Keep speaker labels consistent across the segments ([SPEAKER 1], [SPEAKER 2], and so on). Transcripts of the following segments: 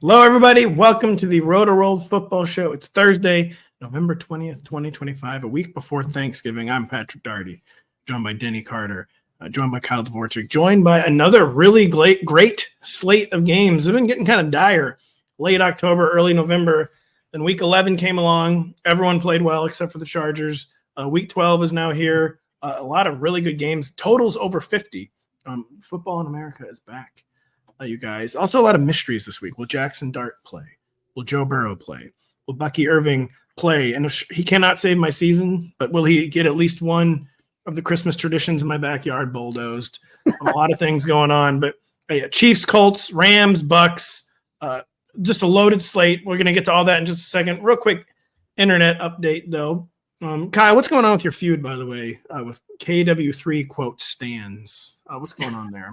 [SPEAKER 1] Hello, everybody. Welcome to the Rotoworld Football Show. It's Thursday, November 20th, 2025, a week before Thanksgiving. I'm Patrick Daugherty, joined by Denny Carter, joined by Kyle Dvorchak, joined by another really great slate of games. They've been getting kind of dire. Late October, early November. Then week 11 came along. Everyone played well except for the Chargers. Week 12 is now here. A lot of really good games. Totals over 50. Football in America is back. You guys. Also, a lot of mysteries this week. Will Jaxson Dart play? Will Joe Burrow play? Will Bucky Irving play? And if he cannot save my season, but will he get at least one of the Christmas traditions in my backyard bulldozed? A lot of things going on. But Chiefs, Colts, Rams, Bucs, just a loaded slate. We're going to get to all that in just a second. Real quick internet update, though. Kyle, what's going on with your feud, by the way, with KW3 quote stands? What's going on there?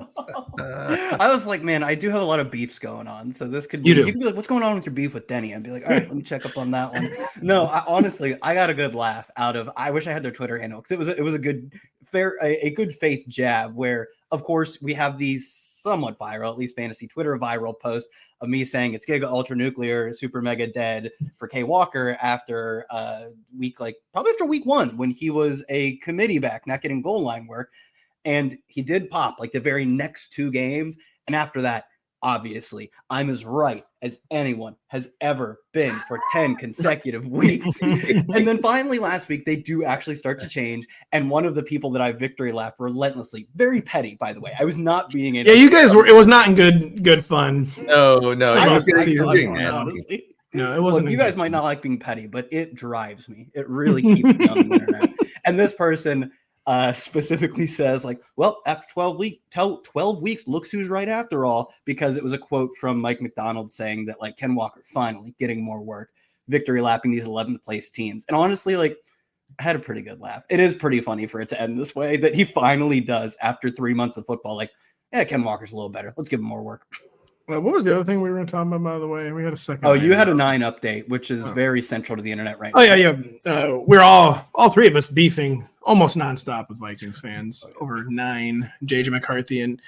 [SPEAKER 2] I was like, man, I do have a lot of beefs going on. So this could be, you could be like, what's going on with your beef with Denny? I'd be like, all right, let me check up on that one. No, honestly, I got a good laugh out of, I wish I had their Twitter handle because it was a good, a good faith jab where, of course, we have these somewhat viral, at least fantasy Twitter viral post of me saying it's Giga Ultra Nuclear Super Mega Dead for K Walker after probably after week 1 when he was a committee back, not getting goal line work. And he did pop like the very next 2 games. And after that, obviously, I'm as right as anyone has ever been for 10 consecutive weeks. And then finally last week, they do actually start to change. And one of the people that I victory lapped relentlessly, very petty, by the way. I was not being in.
[SPEAKER 1] Yeah, you guys were. It was not in good fun.
[SPEAKER 3] No.
[SPEAKER 1] No, it wasn't.
[SPEAKER 2] Well, you guys might not like being petty, but it drives me. It really keeps me on the internet. And this person specifically says, like, well, after 12 weeks, looks who's right after all, because it was a quote from Mike McDonald saying that, like, Ken Walker finally getting more work, victory lapping these 11th place teams. And honestly, like, I had a pretty good laugh. It is pretty funny for it to end this way, that he finally does after 3 months of football. Like, yeah, Ken Walker's a little better. Let's give him more work.
[SPEAKER 1] Well, what was the other thing we were going to talk about, by the way? We had a second.
[SPEAKER 2] Oh, you had a 9 update, which is very central to the internet right
[SPEAKER 1] now.
[SPEAKER 2] Oh,
[SPEAKER 1] yeah. We're all 3 of us beefing almost nonstop with Vikings fans over 9. JJ McCarthy and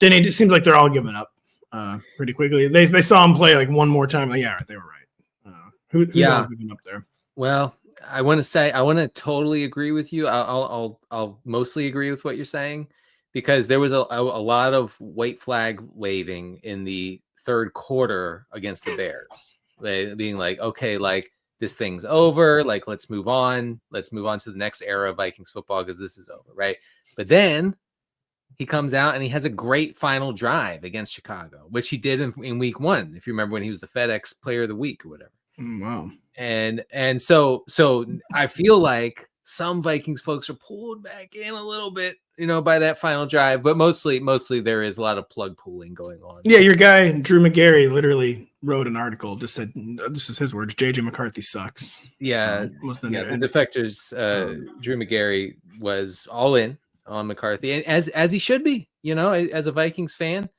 [SPEAKER 1] Denny. It seems like they're all giving up pretty quickly. They saw him play like one more time. Like, yeah, they were right. Who's all giving up there?
[SPEAKER 3] Well, I want to totally agree with you. I'll mostly agree with what you're saying, because there was a lot of white flag waving in the third quarter against the Bears. They being like, okay, like, this thing's over. Like, let's move on. Let's move on to the next era of Vikings football because this is over, right? But then he comes out and he has a great final drive against Chicago, which he did in week 1, if you remember, when he was the FedEx Player of the Week or whatever.
[SPEAKER 1] Wow.
[SPEAKER 3] And so I feel like some Vikings folks are pulled back in a little bit, by that final drive, but mostly there is a lot of plug pulling going on.
[SPEAKER 1] Yeah, your guy Drew McGarry literally wrote an article, just said, this is his words, JJ McCarthy sucks.
[SPEAKER 3] Yeah, the defectors, Drew McGarry was all in on McCarthy, and as he should be, as a Vikings fan.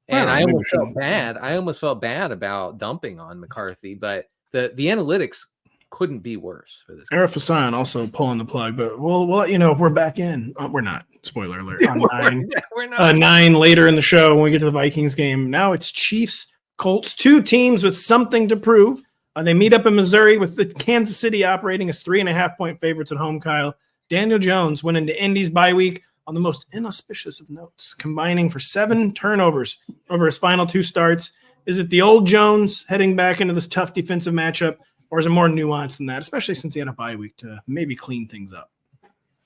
[SPEAKER 3] And I almost felt bad about dumping on McCarthy, but the analytics couldn't be worse for this.
[SPEAKER 1] Arif Hassan also pulling the plug, but we'll we're back in. We're not. Spoiler alert. On 9.
[SPEAKER 3] We're not.
[SPEAKER 1] 9 later in the show when we get to the Vikings game. Now it's Chiefs, Colts, 2 teams with something to prove. They meet up in Missouri with the Kansas City operating as 3.5-point favorites at home, Kyle. Daniel Jones went into Indy's bye week on the most inauspicious of notes, combining for 7 turnovers over his final 2 starts. Is it the old Jones heading back into this tough defensive matchup, or is it more nuanced than that, especially since he had a bye week to maybe clean things up?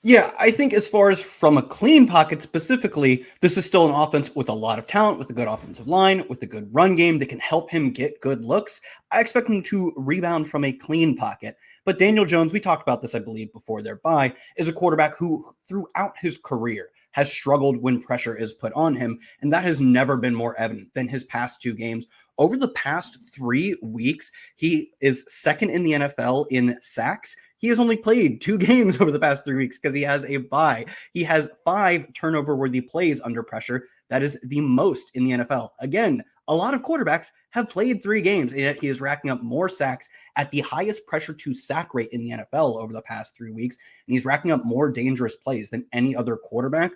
[SPEAKER 2] Yeah, I think as far as from a clean pocket specifically, this is still an offense with a lot of talent, with a good offensive line, with a good run game that can help him get good looks. I expect him to rebound from a clean pocket. But Daniel Jones, we talked about this, I believe, before their bye, is a quarterback who throughout his career has struggled when pressure is put on him. And that has never been more evident than his past 2 games. Over the past 3 weeks, he is second in the NFL in sacks. He has only played 2 games over the past 3 weeks because he has a bye. He has 5 turnover-worthy plays under pressure. That is the most in the NFL. Again, a lot of quarterbacks have played 3 games, and yet he is racking up more sacks at the highest pressure to sack rate in the NFL over the past 3 weeks. And he's racking up more dangerous plays than any other quarterback.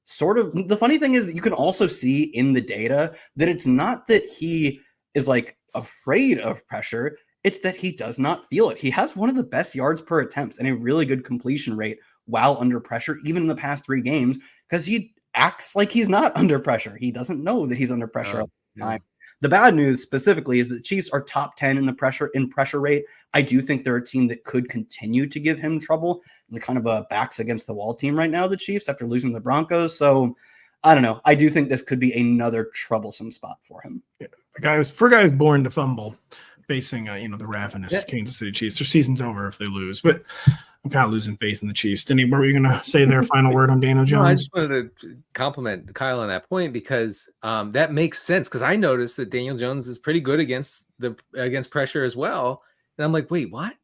[SPEAKER 2] Sort of the funny thing is you can also see in the data that it's not that he is like afraid of pressure. It's that he does not feel it. He has one of the best yards per attempts and a really good completion rate while under pressure, even in the past 3 games, because he acts like he's not under pressure. He doesn't know that he's under pressure all the time. The bad news specifically is that the Chiefs are top 10 in pressure rate. I do think they're a team that could continue to give him trouble. They're kind of a backs against the wall team right now, the Chiefs, after losing the Broncos. So I don't know. I do think this could be another troublesome spot for him.
[SPEAKER 1] Yeah. The guy who's born to fumble, facing the ravenous Kansas City Chiefs. Their season's over if they lose, but I'm kind of losing faith in the Chiefs. Denny, what were you going to say their final word on Daniel Jones?
[SPEAKER 3] No, I just wanted to compliment Kyle on that point because that makes sense. Because I noticed that Daniel Jones is pretty good against pressure as well, and I'm like, wait, what?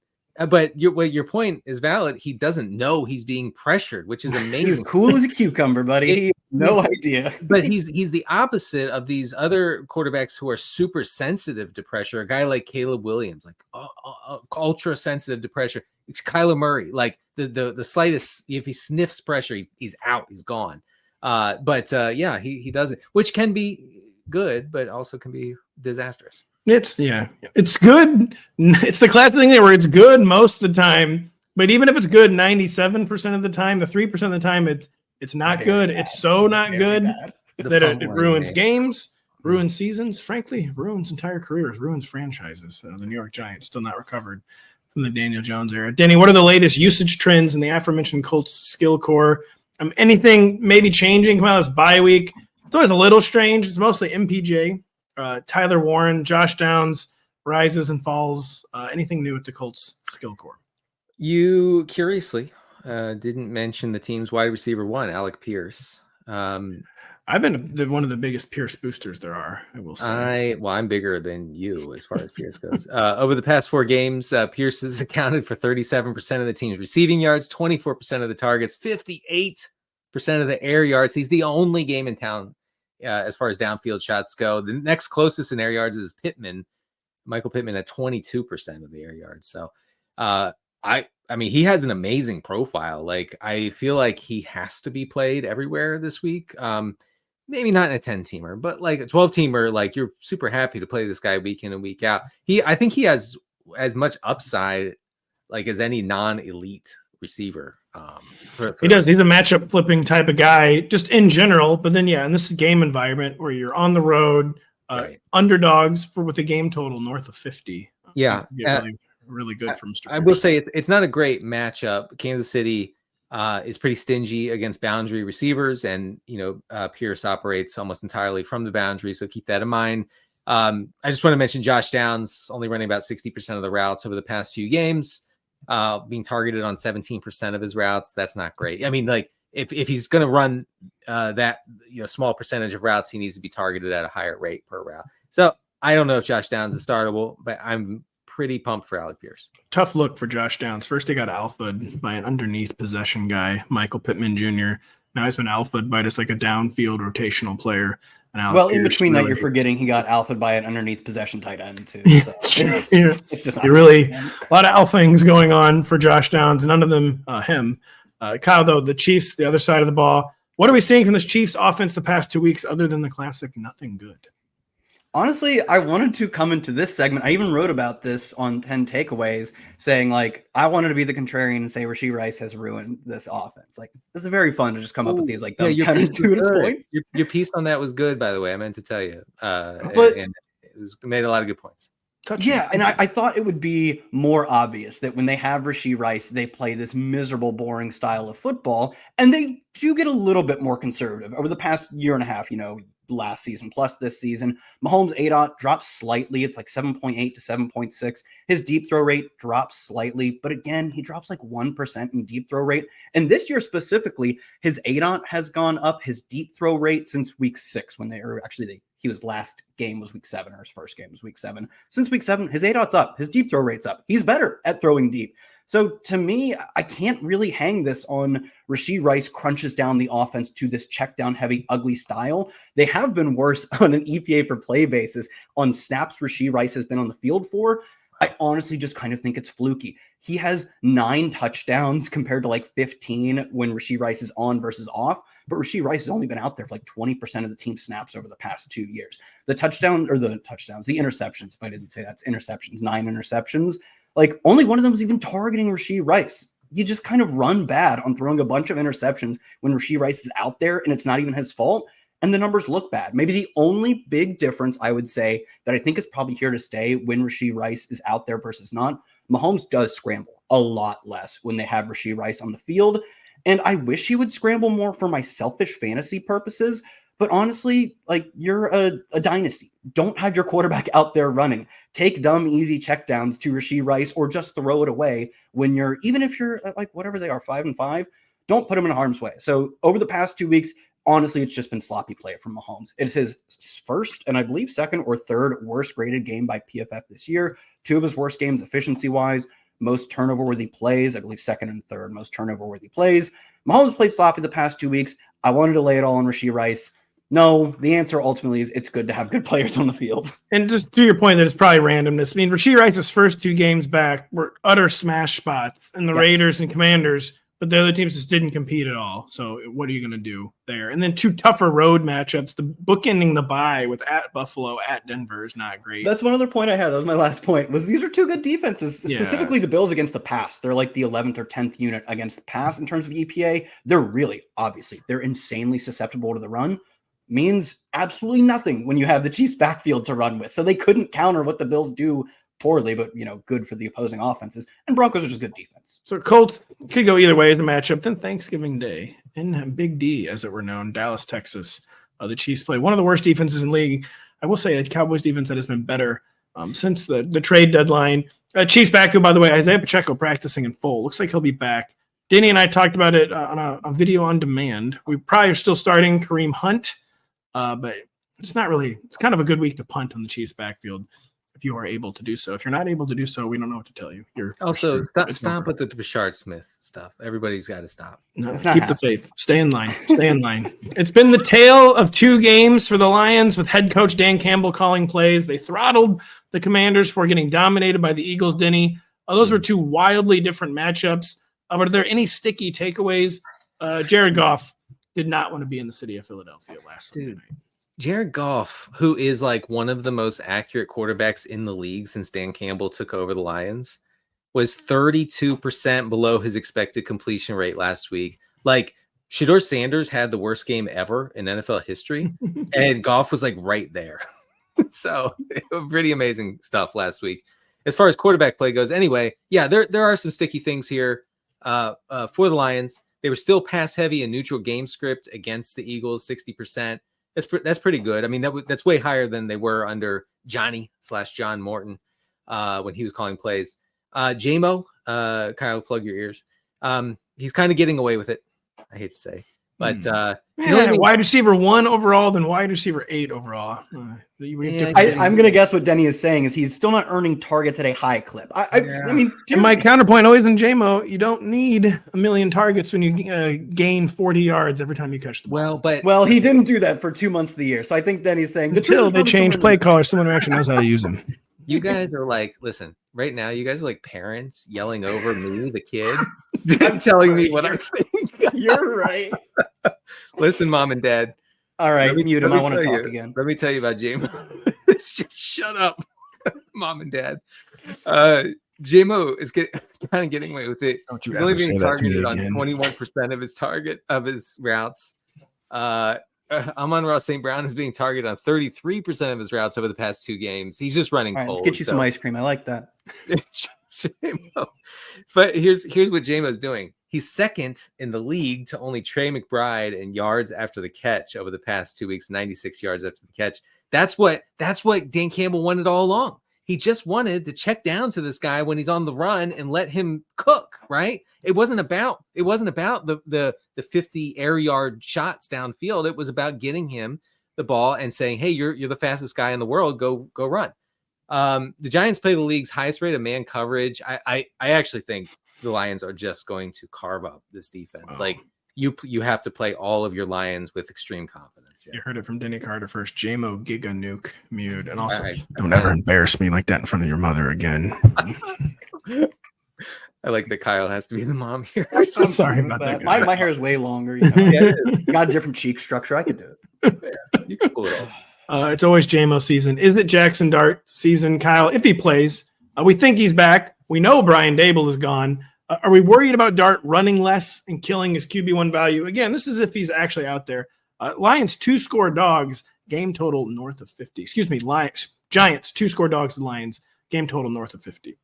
[SPEAKER 3] But your point is valid. He doesn't know he's being pressured, which is amazing.
[SPEAKER 2] He's cool as a cucumber, buddy. He has no idea.
[SPEAKER 3] But he's the opposite of these other quarterbacks who are super sensitive to pressure. A guy like Caleb Williams, like ultra sensitive to pressure. Kyler Murray, like the slightest, if he sniffs pressure, he's out, he's gone. He doesn't, which can be good, but also can be disastrous.
[SPEAKER 1] It's good. It's the classic thing where it's good most of the time, but even if it's good 97% of the time, the 3% of the time it's not good. Bad. It's so not good that it ruins games, ruins seasons, frankly, ruins entire careers, ruins franchises. The New York Giants still not recovered from the Daniel Jones era. Denny, what are the latest usage trends in the aforementioned Colts skill core? Anything maybe changing? Come out this bye week. It's always a little strange. It's mostly MPJ. Tyler Warren, Josh Downs rises and falls. Anything new with the Colts skill core?
[SPEAKER 3] You curiously didn't mention the team's wide receiver 1, Alec Pierce.
[SPEAKER 1] I've been one of the biggest Pierce boosters there are, I will say.
[SPEAKER 3] I'm bigger than you as far as Pierce goes. Over the past 4 games, Pierce has accounted for 37% of the team's receiving yards, 24% of the targets, 58% of the air yards. He's the only game in town as far as downfield shots go. The next closest in air yards is Michael Pittman at 22% of the air yards. So I mean, he has an amazing profile. Like, I feel like he has to be played everywhere this week. Maybe not in a 10-teamer, but like a 12-teamer, like you're super happy to play this guy week in and week out. I think he has as much upside like as any non-elite receiver.
[SPEAKER 1] He does. He's a matchup flipping type of guy just in general, but then in this game environment where you're on the road,
[SPEAKER 3] right.
[SPEAKER 1] Underdogs with a game total north of 50.
[SPEAKER 3] Yeah.
[SPEAKER 1] Really good from Mr.
[SPEAKER 3] I will say it's not a great matchup. Kansas City is pretty stingy against boundary receivers, and Pierce operates almost entirely from the boundary, so keep that in mind. I just want to mention Josh Downs only running about 60% of the routes over the past few games, being targeted on 17% of his routes. That's not great. I mean, like if he's going to run that small percentage of routes, he needs to be targeted at a higher rate per route. So I don't know if Josh Downs is startable, but I'm pretty pumped for Alec Pierce.
[SPEAKER 1] Tough look for Josh Downs. First, he got alphaed by an underneath possession guy, Michael Pittman Jr. Now he's been alphaed by just like a downfield rotational player.
[SPEAKER 2] Well, in between that, you're forgetting he got alphaed by an underneath possession tight end too. So it's just not really
[SPEAKER 1] a lot of alphings going on for Josh Downs. None of them him. Kyle, though, the Chiefs, the other side of the ball. What are we seeing from this Chiefs offense the past 2 weeks other than the classic nothing good?
[SPEAKER 2] Honestly, I wanted to come into this segment. I even wrote about this on 10 Takeaways, saying like I wanted to be the contrarian and say Rashee Rice has ruined this offense. Like this is very fun to just come up with these like dumb counterintuitive points.
[SPEAKER 3] Your piece on that was good, by the way. I meant to tell you, and it made a lot of good points.
[SPEAKER 2] And I thought it would be more obvious that when they have Rashee Rice, they play this miserable, boring style of football, and they do get a little bit more conservative over the past year and a half. Last season plus this season, Mahomes' ADOT drops slightly. It's like 7.8 to 7.6. His deep throw rate drops slightly, but again, he drops like 1% in deep throw rate. And this year specifically, his ADOT has gone up. His deep throw rate since week 6, when his last game was week 7, or his first game was week 7. Since week 7, his ADOT's up. His deep throw rate's up. He's better at throwing deep. So to me, I can't really hang this on Rashee Rice crunches down the offense to this check down heavy, ugly style. They have been worse on an EPA per play basis on snaps Rashee Rice has been on the field for. I honestly just kind of think it's fluky. He has 9 touchdowns compared to like 15 when Rashee Rice is on versus off. But Rashee Rice has only been out there for like 20% of the team snaps over the past 2 years. The interceptions, if I didn't say that's interceptions, 9 interceptions. Like only one of them is even targeting Rashee Rice. You just kind of run bad on throwing a bunch of interceptions when Rashee Rice is out there and it's not even his fault. And the numbers look bad. Maybe the only big difference I would say that I think is probably here to stay when Rashee Rice is out there versus not, Mahomes does scramble a lot less when they have Rashee Rice on the field. And I wish he would scramble more for my selfish fantasy purposes. But honestly, like you're a dynasty. Don't have your quarterback out there running. Take dumb, easy checkdowns to Rashee Rice or just throw it away when even if you're like whatever they are, 5-5, don't put him in harm's way. So over the past 2 weeks, honestly, it's just been sloppy play from Mahomes. It's his first and I believe second or third worst graded game by PFF this year. 2 of his worst games efficiency-wise, most turnover-worthy plays. I believe second and third most turnover-worthy plays. Mahomes played sloppy the past 2 weeks. I wanted to lay it all on Rashee Rice. No, the answer ultimately is it's good to have good players on the field.
[SPEAKER 1] And just to your point that it's probably randomness. I mean, Rashee Rice's first 2 games back were utter smash spots, and the Raiders and Commanders, but the other teams just didn't compete at all. So what are you going to do there? And then 2 tougher road matchups. The bookending the bye with at Buffalo, at Denver is not great.
[SPEAKER 2] That's one other point I had. That was my last point. Was these are 2 good defenses, specifically the Bills against the pass. They're like the 11th or 10th unit against the pass in terms of EPA. They're really, obviously, they're insanely susceptible to the run. Means absolutely nothing when you have the Chiefs backfield to run with. So they couldn't counter what the Bills do poorly, but good for the opposing offenses. And Broncos are just good defense.
[SPEAKER 1] So Colts could go either way as a matchup. Then Thanksgiving Day in Big D, as it were known, Dallas, Texas. The Chiefs play one of the worst defenses in the league. I will say a Cowboys defense that has been better since the trade deadline. Chiefs backfield, by the way, Isaiah Pacheco practicing in full. Looks like he'll be back. Denny and I talked about it on a video on demand. We probably are still starting Kareem Hunt. But it's not really, it's kind of a good week to punt on the Chiefs backfield if you are able to do so. If you're not able to do so, we don't know what to tell you.
[SPEAKER 3] Stop with the Bashard Smith stuff. Everybody's got to stop.
[SPEAKER 1] No, keep the faith. Stay in line. Stay in line. It's been the tale of 2 games for the Lions with head coach Dan Campbell calling plays. They throttled the Commanders for getting dominated by the Eagles, Denny. Those were 2 wildly different matchups. But are there any sticky takeaways? Jared Goff did not want to be in the city of Philadelphia last Sunday night.
[SPEAKER 3] Jared Goff, who is like one of the most accurate quarterbacks in the league since Dan Campbell took over the Lions, was 32% below his expected completion rate last week. Like Shedeur Sanders had the worst game ever in NFL history, and Goff was like right there. So pretty amazing stuff last week. As far as quarterback play goes, anyway, yeah, there are some sticky things here for the Lions. They were still pass heavy and neutral game script against the Eagles, 60%. That's pretty good. I mean, that's way higher than they were under Johnny/John Morton when he was calling plays. JMO, Kyle, plug your ears. He's kind of getting away with it, I hate to say. But
[SPEAKER 1] wide receiver 1 overall, then wide receiver 8 overall.
[SPEAKER 2] I'm going to guess what Denny is saying is he's still not earning targets at a high clip. I mean,
[SPEAKER 1] and my counterpoint always in JMO, you don't need 1 million targets when you gain 40 yards every time you catch the ball.
[SPEAKER 2] Well, he didn't do that for 2 months of the year. So I think Denny's saying
[SPEAKER 1] until they change play callers, someone who actually knows how to use them.
[SPEAKER 3] You guys are like, listen, right now, you guys are like parents yelling over me, the kid, telling me what I think.
[SPEAKER 2] You're right.
[SPEAKER 3] Listen, mom and dad.
[SPEAKER 2] All right, mute him. I want to talk again.
[SPEAKER 3] Let me tell you about JMO. Just shut up, mom and dad. JMO is kind of getting away with it.
[SPEAKER 1] Don't you
[SPEAKER 3] He's only being targeted on 21% of his routes. Amon-Ra St. Brown is being targeted on 33% of his routes over the past 2 games. He's just running cold.
[SPEAKER 2] Let's get you some ice cream. I like that.
[SPEAKER 3] But here's what JMO's doing. He's second in the league to only Trey McBride in yards after the catch over the past 2 weeks, 96 yards after the catch. That's what Dan Campbell wanted all along. He just wanted to check down to this guy when he's on the run and let him cook, right? It wasn't about the 50 air yard shots downfield. It was about getting him the ball and saying, hey, you're the fastest guy in the world. Go run. The Giants play the league's highest rate of man coverage. I actually think the Lions are just going to carve up this defense.
[SPEAKER 1] Wow.
[SPEAKER 3] Like you have to play all of your Lions with extreme confidence.
[SPEAKER 1] You heard it from Denny Carter first. JMO Giga Nuke Mute. And also,
[SPEAKER 3] Right.
[SPEAKER 1] don't ever embarrass me like that in front of your mother again.
[SPEAKER 3] I like that Kyle has to be the mom here.
[SPEAKER 1] I'm sorry about that.
[SPEAKER 2] My hair is way longer. You know?
[SPEAKER 3] Yeah,
[SPEAKER 2] Got a different cheek structure. I could do it.
[SPEAKER 3] you can pull it off.
[SPEAKER 1] It's always JMO season. Is it Jaxson Dart season, Kyle? If he plays, we think he's back. We know Brian Dable is gone. Are we worried about Dart running less and killing his QB1 value? Again, this is if he's actually out there. Lions 2-score dogs, game total north of 50. Excuse me, Giants 2-score dogs to Lions, game total north of 50.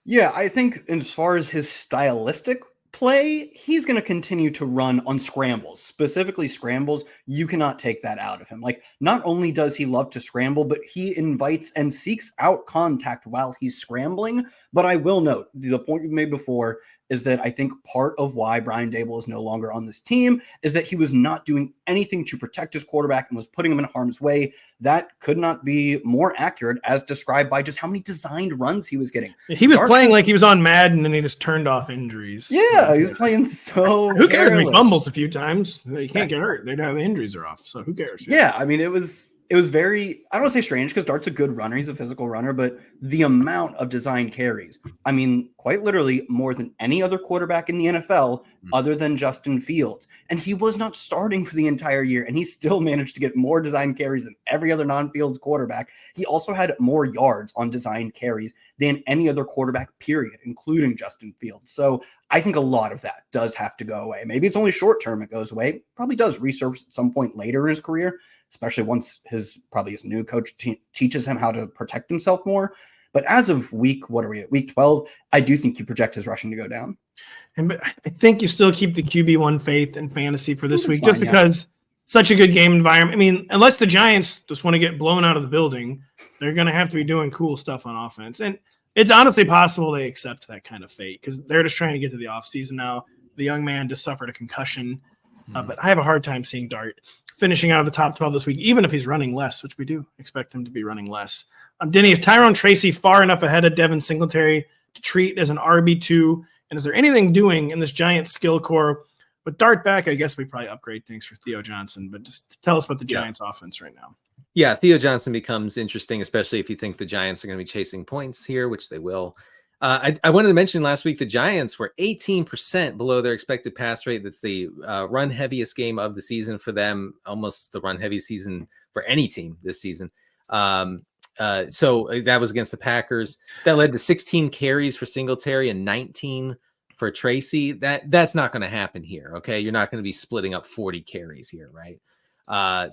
[SPEAKER 2] Yeah, I think as far as his stylistic play, he's going to continue to run on scrambles, specifically scrambles. You cannot take that out of him. Like, not only does he love to scramble, but he invites and seeks out contact while he's scrambling. But I will note, the point you made before is that I think part of why Brian Dable is no longer on this team is that he was not doing anything to protect his quarterback and was putting him in harm's way. That could not be more accurate as described by just how many designed runs he was getting.
[SPEAKER 1] He was playing like he was on Madden and he just turned off injuries.
[SPEAKER 2] Yeah, he was playing so
[SPEAKER 1] Who cares if he
[SPEAKER 2] careless.
[SPEAKER 1] fumbles a few times? He can't get hurt. They know the injuries are off, so who cares?
[SPEAKER 2] Yeah, I mean, it was very, I don't want to say strange because Dart's a good runner. He's a physical runner, but the amount of designed carries, I mean, quite literally more than any other quarterback in the NFL other than Justin Fields. And he was not starting for the entire year, and he still managed to get more designed carries than every other non-Fields quarterback. He also had more yards on designed carries than any other quarterback, period, including Justin Fields. So I think a lot of that does have to go away. Maybe it's only short-term it goes away. Probably does resurface at some point later in his career, especially once his new coach teaches him how to protect himself more. But as of week 12, I do think you project his rushing to go down.
[SPEAKER 1] And I think you still keep the QB1 faith and fantasy for this week,
[SPEAKER 2] fine,
[SPEAKER 1] just because such a good game environment. I mean, unless the Giants just want to get blown out of the building, they're going to have to be doing cool stuff on offense. And it's honestly possible they accept that kind of fate because they're just trying to get to the offseason now. The young man just suffered a concussion, but I have a hard time seeing Dart finishing out of the top 12 this week, even if he's running less, which we do expect him to be running less. Denny, is Tyrone Tracy far enough ahead of Devin Singletary to treat as an RB2? And is there anything doing in this Giants skill core? With Dart back, I guess we probably upgrade things for Theo Johnson, but just tell us about the Giants offense right now.
[SPEAKER 3] Yeah, Theo Johnson becomes interesting, especially if you think the Giants are going to be chasing points here, which they will. I wanted to mention last week the Giants were 18% below their expected pass rate. That's the run heaviest game of the season for them, almost the run heavy season for any team this season. So that was against the Packers. That led to 16 carries for Singletary and 19 for Tracy. That's not going to happen here. Okay, you're not going to be splitting up 40 carries here, right?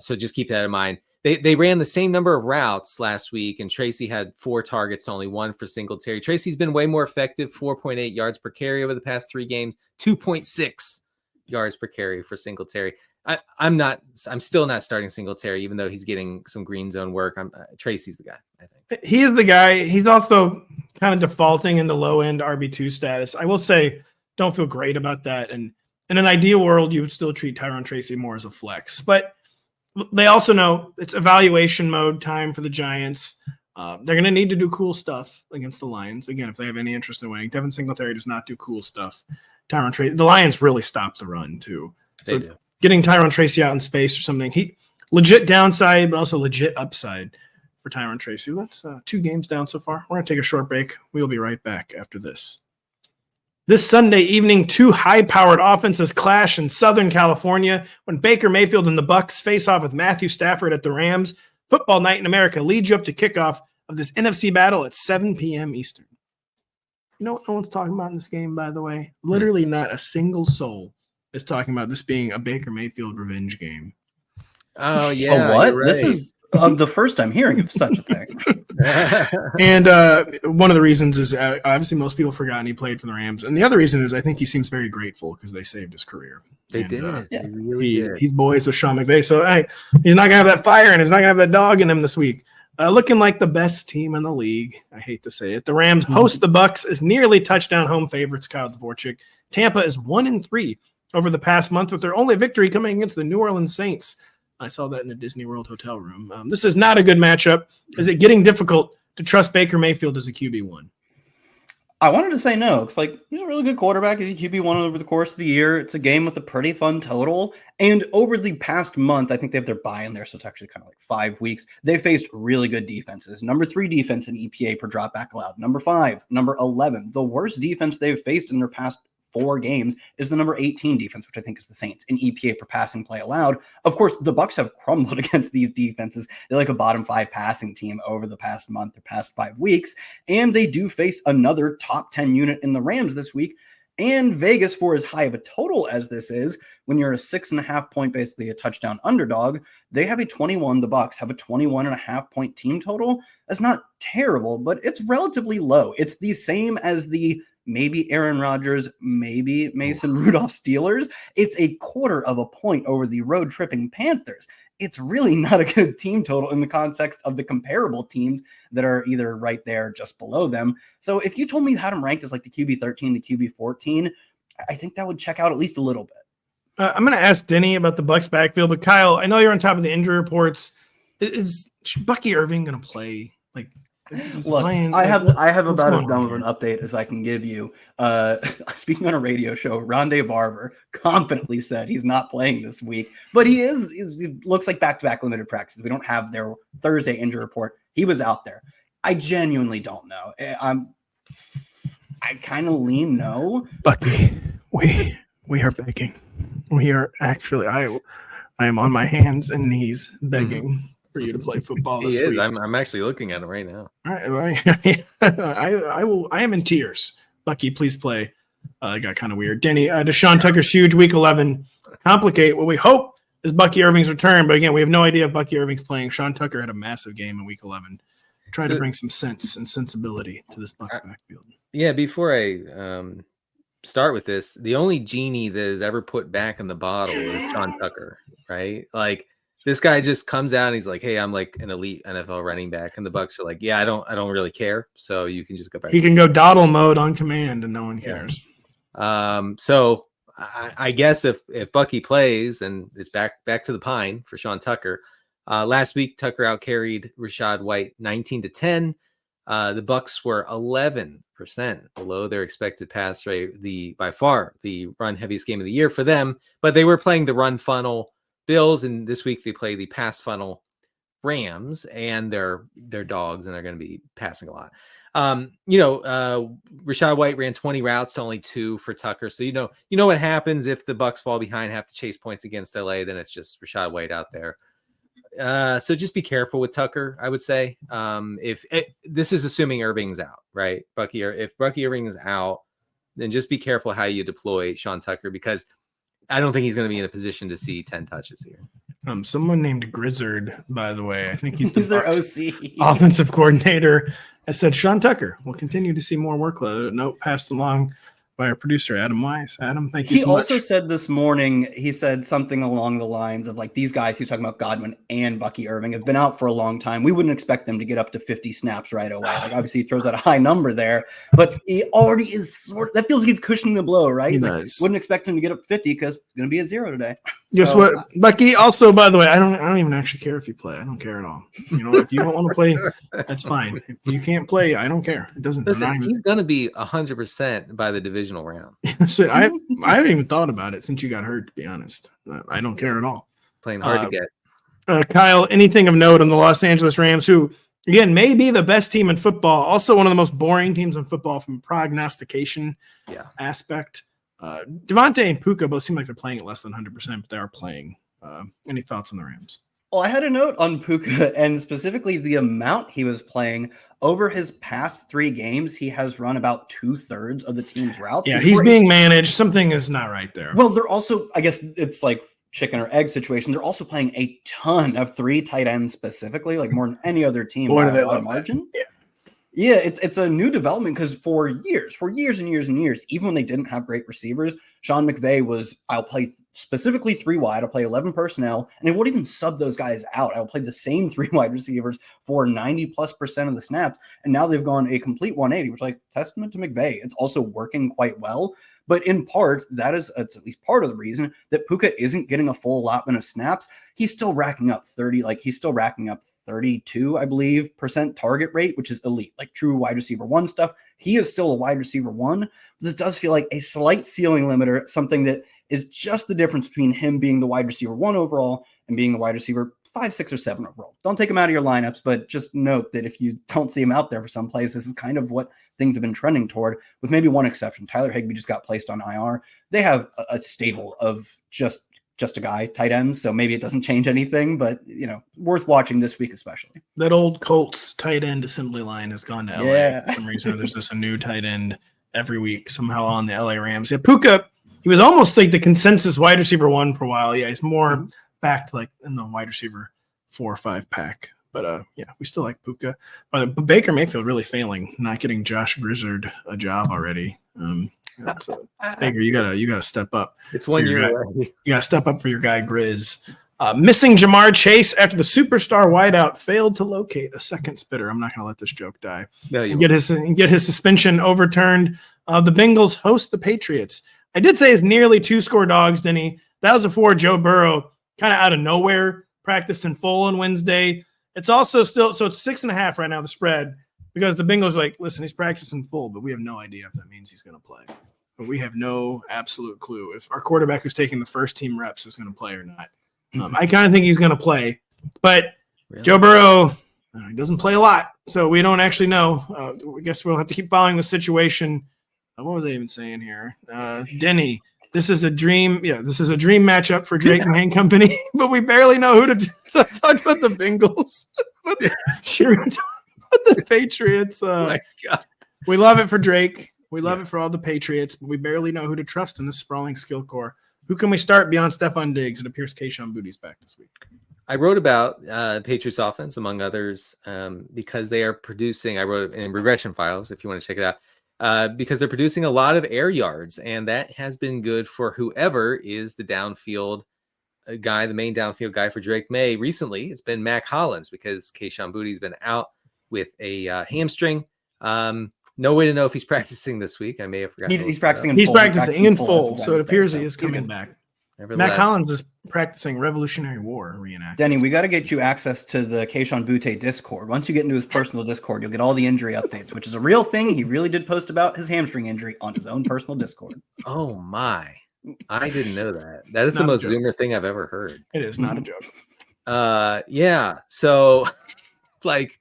[SPEAKER 3] So just keep that in mind. They ran the same number of routes last week, and Tracy had 4 targets, only 1 for Singletary. Tracy's been way more effective, 4.8 yards per carry over the past 3 games, 2.6 yards per carry for Singletary. I'm still not starting Singletary, even though he's getting some green zone work. Tracy's the guy, I think.
[SPEAKER 1] He is the guy. He's also kind of defaulting into low end RB2 status. I will say, don't feel great about that. And in an ideal world, you would still treat Tyrone Tracy more as a flex, but they also know it's evaluation mode time for the Giants. They're going to need to do cool stuff against the Lions. Again, if they have any interest in winning, Devin Singletary does not do cool stuff. Tyrone Tracy, the Lions really stop the run too. So
[SPEAKER 3] They do.
[SPEAKER 1] Getting Tyrone Tracy out in space or something, he legit downside, but also legit upside for Tyrone Tracy. That's 2 games down so far. We're going to take a short break. We'll be right back after this. This Sunday evening, 2 high-powered offenses clash in Southern California when Baker Mayfield and the Bucs face off with Matthew Stafford at the Rams. Football Night in America leads you up to kickoff of this NFC battle at 7 p.m. Eastern. You know what no one's talking about in this game, by the way? Literally not a single soul is talking about this being a Baker Mayfield revenge game.
[SPEAKER 3] Oh, yeah.
[SPEAKER 2] So what?
[SPEAKER 3] You're right.
[SPEAKER 2] This is the first I'm hearing of such a thing.
[SPEAKER 1] And one of the reasons is obviously most people forgot he played for the Rams. And the other reason is I think he seems very grateful because they saved his career.
[SPEAKER 3] They
[SPEAKER 1] And,
[SPEAKER 3] did.
[SPEAKER 2] yeah.
[SPEAKER 3] They really did.
[SPEAKER 1] He's boys with Sean McVay. So hey, he's not going to have that fire and he's not going to have that dog in him this week. Looking like the best team in the league. I hate to say it. The Rams host the Bucs as nearly touchdown home favorites, Kyle Dvorchak. Tampa is 1-3 over the past month with their only victory coming against the New Orleans Saints. I saw that in a Disney World hotel room. This is not a good matchup. Is it getting difficult to trust Baker Mayfield as a QB1?
[SPEAKER 2] I wanted to say no. It's like, he's a really good quarterback. He's a QB1 over the course of the year. It's a game with a pretty fun total. And over the past month, I think they have their bye in there, so it's actually kind of like 5 weeks. They faced really good defenses. Number 3 defense in EPA per drop back allowed. Number 5, number 11. The worst defense they've faced in their past 4 games is the number 18 defense, which I think is the Saints, in EPA per passing play allowed. Of course, the Bucs have crumbled against these defenses. They're like a bottom 5 passing team over the past month or past 5 weeks, and they do face another top 10 unit in the Rams this week. And Vegas, for as high of a total as this is, when you're a 6.5 point, basically a touchdown underdog, they have the Bucs have a 21.5 point team total. That's not terrible, but it's relatively low. It's the same as the maybe Aaron Rodgers, maybe Mason Rudolph Steelers. It's a 1/4 of a point over the road tripping Panthers. It's really not a good team total in the context of the comparable teams that are either right there, just below them. So if you told me you had them ranked as like the QB 13 to QB 14, I think that would check out at least a little bit.
[SPEAKER 1] I'm going to ask Denny about the Bucs backfield, but Kyle, I know you're on top of the injury reports. Is Bucky Irving going to play? Like,
[SPEAKER 2] look, I have about as dumb of an update as I can give you. Speaking on a radio show, Rondé Barber confidently said he's not playing this week, but he is. It looks like back-to-back limited practices. We don't have their Thursday injury report. He was out there. I genuinely don't know. I kind of lean no.
[SPEAKER 1] Bucky, we are begging. We are actually. I am on my hands and knees begging for you to play football this week.
[SPEAKER 3] I'm actually looking at him right now.
[SPEAKER 1] All right. I am in tears. Bucky, please play. It got kind of weird. Denny, Deshaun Tucker's huge week 11 complicate what we hope is Bucky Irving's return. But again, we have no idea if Bucky Irving's playing. Sean Tucker had a massive game in week 11. Try to bring some sense and sensibility to this Bucs backfield.
[SPEAKER 3] Yeah, before I start with this, the only genie that is ever put back in the bottle is Sean Tucker, right? Like, this guy just comes out and he's like, "Hey, I'm like an elite NFL running back," and the Bucs are like, "Yeah, I don't really care. So you can just go back."
[SPEAKER 1] He can go dawdle mode on command, and no one cares.
[SPEAKER 3] So I guess if Bucky plays, then it's back to the pine for Sean Tucker. Last week, Tucker outcarried Rachaad White 19-10. The Bucs were 11% below their expected pass rate. By far the run heaviest game of the year for them, but they were playing the run funnel Bills, and this week they play the pass funnel Rams, and they're dogs, and they're going to be passing a lot. Rachaad White ran 20 routes to only 2 for Tucker. So you know what happens if the Bucs fall behind, have to chase points against LA, then it's just Rachaad White out there. So just be careful with Tucker, I would say. This is assuming Irving's out, right? If Bucky Irving is out, then just be careful how you deploy Sean Tucker, because I don't think he's going to be in a position to see 10 touches here.
[SPEAKER 1] Someone named Grizzard, by the way. I think he's
[SPEAKER 2] their OC
[SPEAKER 1] offensive coordinator. I said Sean Tucker will continue to see more workload. A note passed along by our producer, Adam Wise. Adam, thank you so much.
[SPEAKER 2] He also said this morning, he said something along the lines of like, these guys, he's talking about Godwin and Bucky Irving, have been out for a long time. We wouldn't expect them to get up to 50 snaps right away. Like, obviously he throws out a high number there, but he already is that feels like he's cushioning the blow, right? He's like, wouldn't expect him to get up 50 because it's going to be at 0 today.
[SPEAKER 1] Guess what, Bucky? Also, by the way, I don't even actually care if you play. I don't care at all. If you don't want to play, that's fine. If you can't play, I don't care. It doesn't.
[SPEAKER 3] Listen, he's going to be 100% by the divisional round.
[SPEAKER 1] So I haven't even thought about it since you got hurt, to be honest. I don't care at all.
[SPEAKER 3] Playing hard to get.
[SPEAKER 1] Kyle, anything of note on the Los Angeles Rams, who, again, may be the best team in football, also one of the most boring teams in football from a prognostication aspect. Devontae and Puka both seem like they're playing at less than 100%, but they are playing. Any thoughts on the Rams?
[SPEAKER 2] Well, I had a note on Puka, and specifically the amount he was playing. Over his past 3 games, he has run about 2/3 of the team's routes.
[SPEAKER 1] Yeah, he's being managed. Something is not right there.
[SPEAKER 2] Well, they're also, I guess it's like chicken or egg situation. They're also playing a ton of 3 tight ends specifically, like more than any other team by a lot of margin. Yeah, it's a new development because for years and years, even when they didn't have great receivers, Sean McVay was, I'll play specifically 3 wide. I'll play 11 personnel, and they wouldn't even sub those guys out. I'll play the same 3 wide receivers for 90+% of the snaps. And now they've gone a complete 180, which, like, testament to McVay. It's also working quite well. But in part, it's at least part of the reason that Puka isn't getting a full allotment of snaps. He's still racking up 30, like he's still racking up 32, I believe, percent target rate, which is elite, like true wide receiver one stuff. He is still a wide receiver one. This does feel like a slight ceiling limiter, something that is just the difference between him being the wide receiver one overall and being the wide receiver 5, 6, or 7 overall. Don't take him out of your lineups, but just note that if you don't see him out there for some plays, this is kind of what things have been trending toward, with maybe one exception. Tyler Higbee just got placed on IR. They have a stable of just a guy, tight ends, so maybe it doesn't change anything, but worth watching this week especially.
[SPEAKER 1] That old Colts tight end assembly line has gone to LA. For some reason, there's just a new tight end every week somehow on the LA Rams. Yeah, Puka, he was almost like the consensus wide receiver one for a while. Yeah, he's more back to like in the wide receiver 4 or 5 pack. But we still like Puka. But Baker Mayfield really failing, not getting Josh Grizzard a job already. So Baker, you gotta step up.
[SPEAKER 3] It's 1 year away.
[SPEAKER 1] You gotta step up for your guy Grizz. Missing Jamar Chase after the superstar wideout failed to locate a second spitter. I'm not gonna let this joke die.
[SPEAKER 3] No, you
[SPEAKER 1] get his suspension overturned. The Bengals host the Patriots. I did say it's nearly 2-score dogs, Denny. That was before Joe Burrow kind of out of nowhere practiced in full on Wednesday. It's also still, so it's 6.5 right now, the spread, because the Bengals are like, listen, he's practicing full, but we have no idea if that means he's going to play. But we have no absolute clue if our quarterback who's taking the first team reps is going to play or not. I kind of think he's going to play, but really? Joe Burrow, he doesn't play a lot, so we don't actually know. I guess we'll have to keep following the situation. What was I even saying here? Denny, this is a dream. Yeah, this is a dream matchup for Drake and Hank Company, but we barely know who to talk about the Bengals. Sure, talk about the Patriots.
[SPEAKER 3] Oh my God.
[SPEAKER 1] We love it for Drake. We love it for all the Patriots, but we barely know who to trust in this sprawling skill core. Who can we start beyond Stephon Diggs? It appears Kayshon Boutte's back this week.
[SPEAKER 3] I wrote about Patriots offense, among others, because they are producing. I wrote in regression files, if you want to check it out. Because they're producing a lot of air yards, and that has been good for whoever is the downfield guy, the main downfield guy for Drake May. Recently, it's been Mac Hollins because Kayshon Boutte's been out with a hamstring. No way to know if he's practicing this week. I may have forgotten.
[SPEAKER 2] He's practicing.
[SPEAKER 1] He's practicing in full, so it appears he is coming back. Mac Hollins is practicing Revolutionary War reenactment.
[SPEAKER 2] Denny, we got to get you access to the Kayshon Boutte Discord. Once you get into his personal Discord, you'll get all the injury updates, which is a real thing. He really did post about his hamstring injury on his own personal Discord.
[SPEAKER 3] Oh my! I didn't know that. That is the most Zoomer thing I've ever heard.
[SPEAKER 1] It is not a joke.
[SPEAKER 3] Yeah. So, like,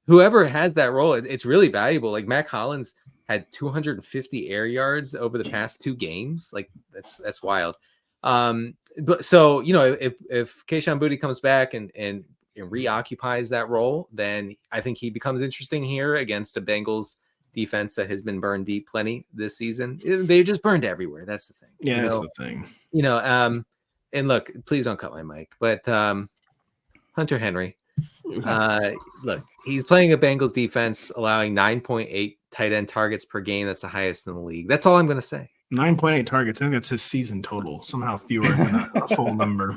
[SPEAKER 3] whoever has that role, it's really valuable. Like Mac Hollins had 250 air yards over the past 2 games. Like that's wild. But so, if Kayshon Boutte comes back and reoccupies that role, then I think he becomes interesting here against a Bengals defense that has been burned deep plenty this season. They're just burned everywhere. That's the thing.
[SPEAKER 1] Yeah, that's the thing.
[SPEAKER 3] And look, please don't cut my mic, but Hunter Henry, look, he's playing a Bengals defense, allowing 9.8 tight end targets per game. That's the highest in the league. That's all I'm going to say.
[SPEAKER 1] 9.8 targets. I think that's his season total. Somehow fewer than a full number.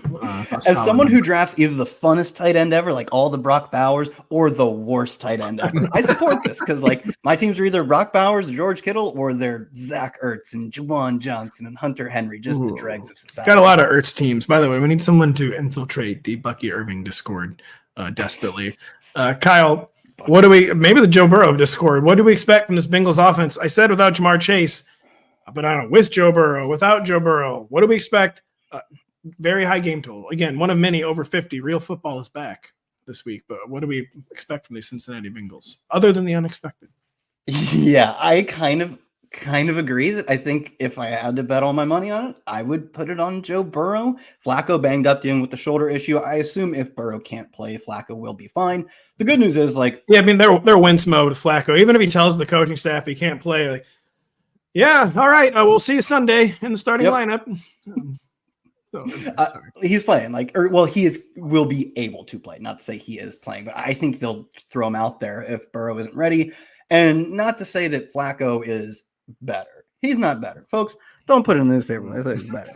[SPEAKER 2] As someone who drafts either the funnest tight end ever, like all the Brock Bowers, or the worst tight end ever, I support this because, like, my teams are either Brock Bowers, George Kittle, or they're Zach Ertz and Juwan Johnson and Hunter Henry, just the dregs of society.
[SPEAKER 1] Got a lot of Ertz teams. By the way, we need someone to infiltrate the Bucky Irving Discord desperately. Kyle, maybe the Joe Burrow Discord, what do we expect from this Bengals offense? I said without Jamar Chase, but I don't know, with Joe Burrow, without Joe Burrow, what do we expect? Very high game total. Again, one of many over 50. Real football is back this week, but what do we expect from these Cincinnati Bengals, other than the unexpected?
[SPEAKER 2] Yeah, I kind of agree that I think if I had to bet all my money on it, I would put it on Joe Burrow. Flacco banged up dealing with the shoulder issue. I assume if Burrow can't play, Flacco will be fine. The good news is, like,
[SPEAKER 1] yeah, I mean, they're wince mode with Flacco. Even if he tells the coaching staff he can't play, like, yeah, all right, we'll see you Sunday in the starting lineup.
[SPEAKER 2] He's playing, will be able to play. Not to say he is playing, but I think they'll throw him out there if Burrow isn't ready. And not to say that Flacco is better. He's not better. Folks, don't put it in the newspaper when they say he's better.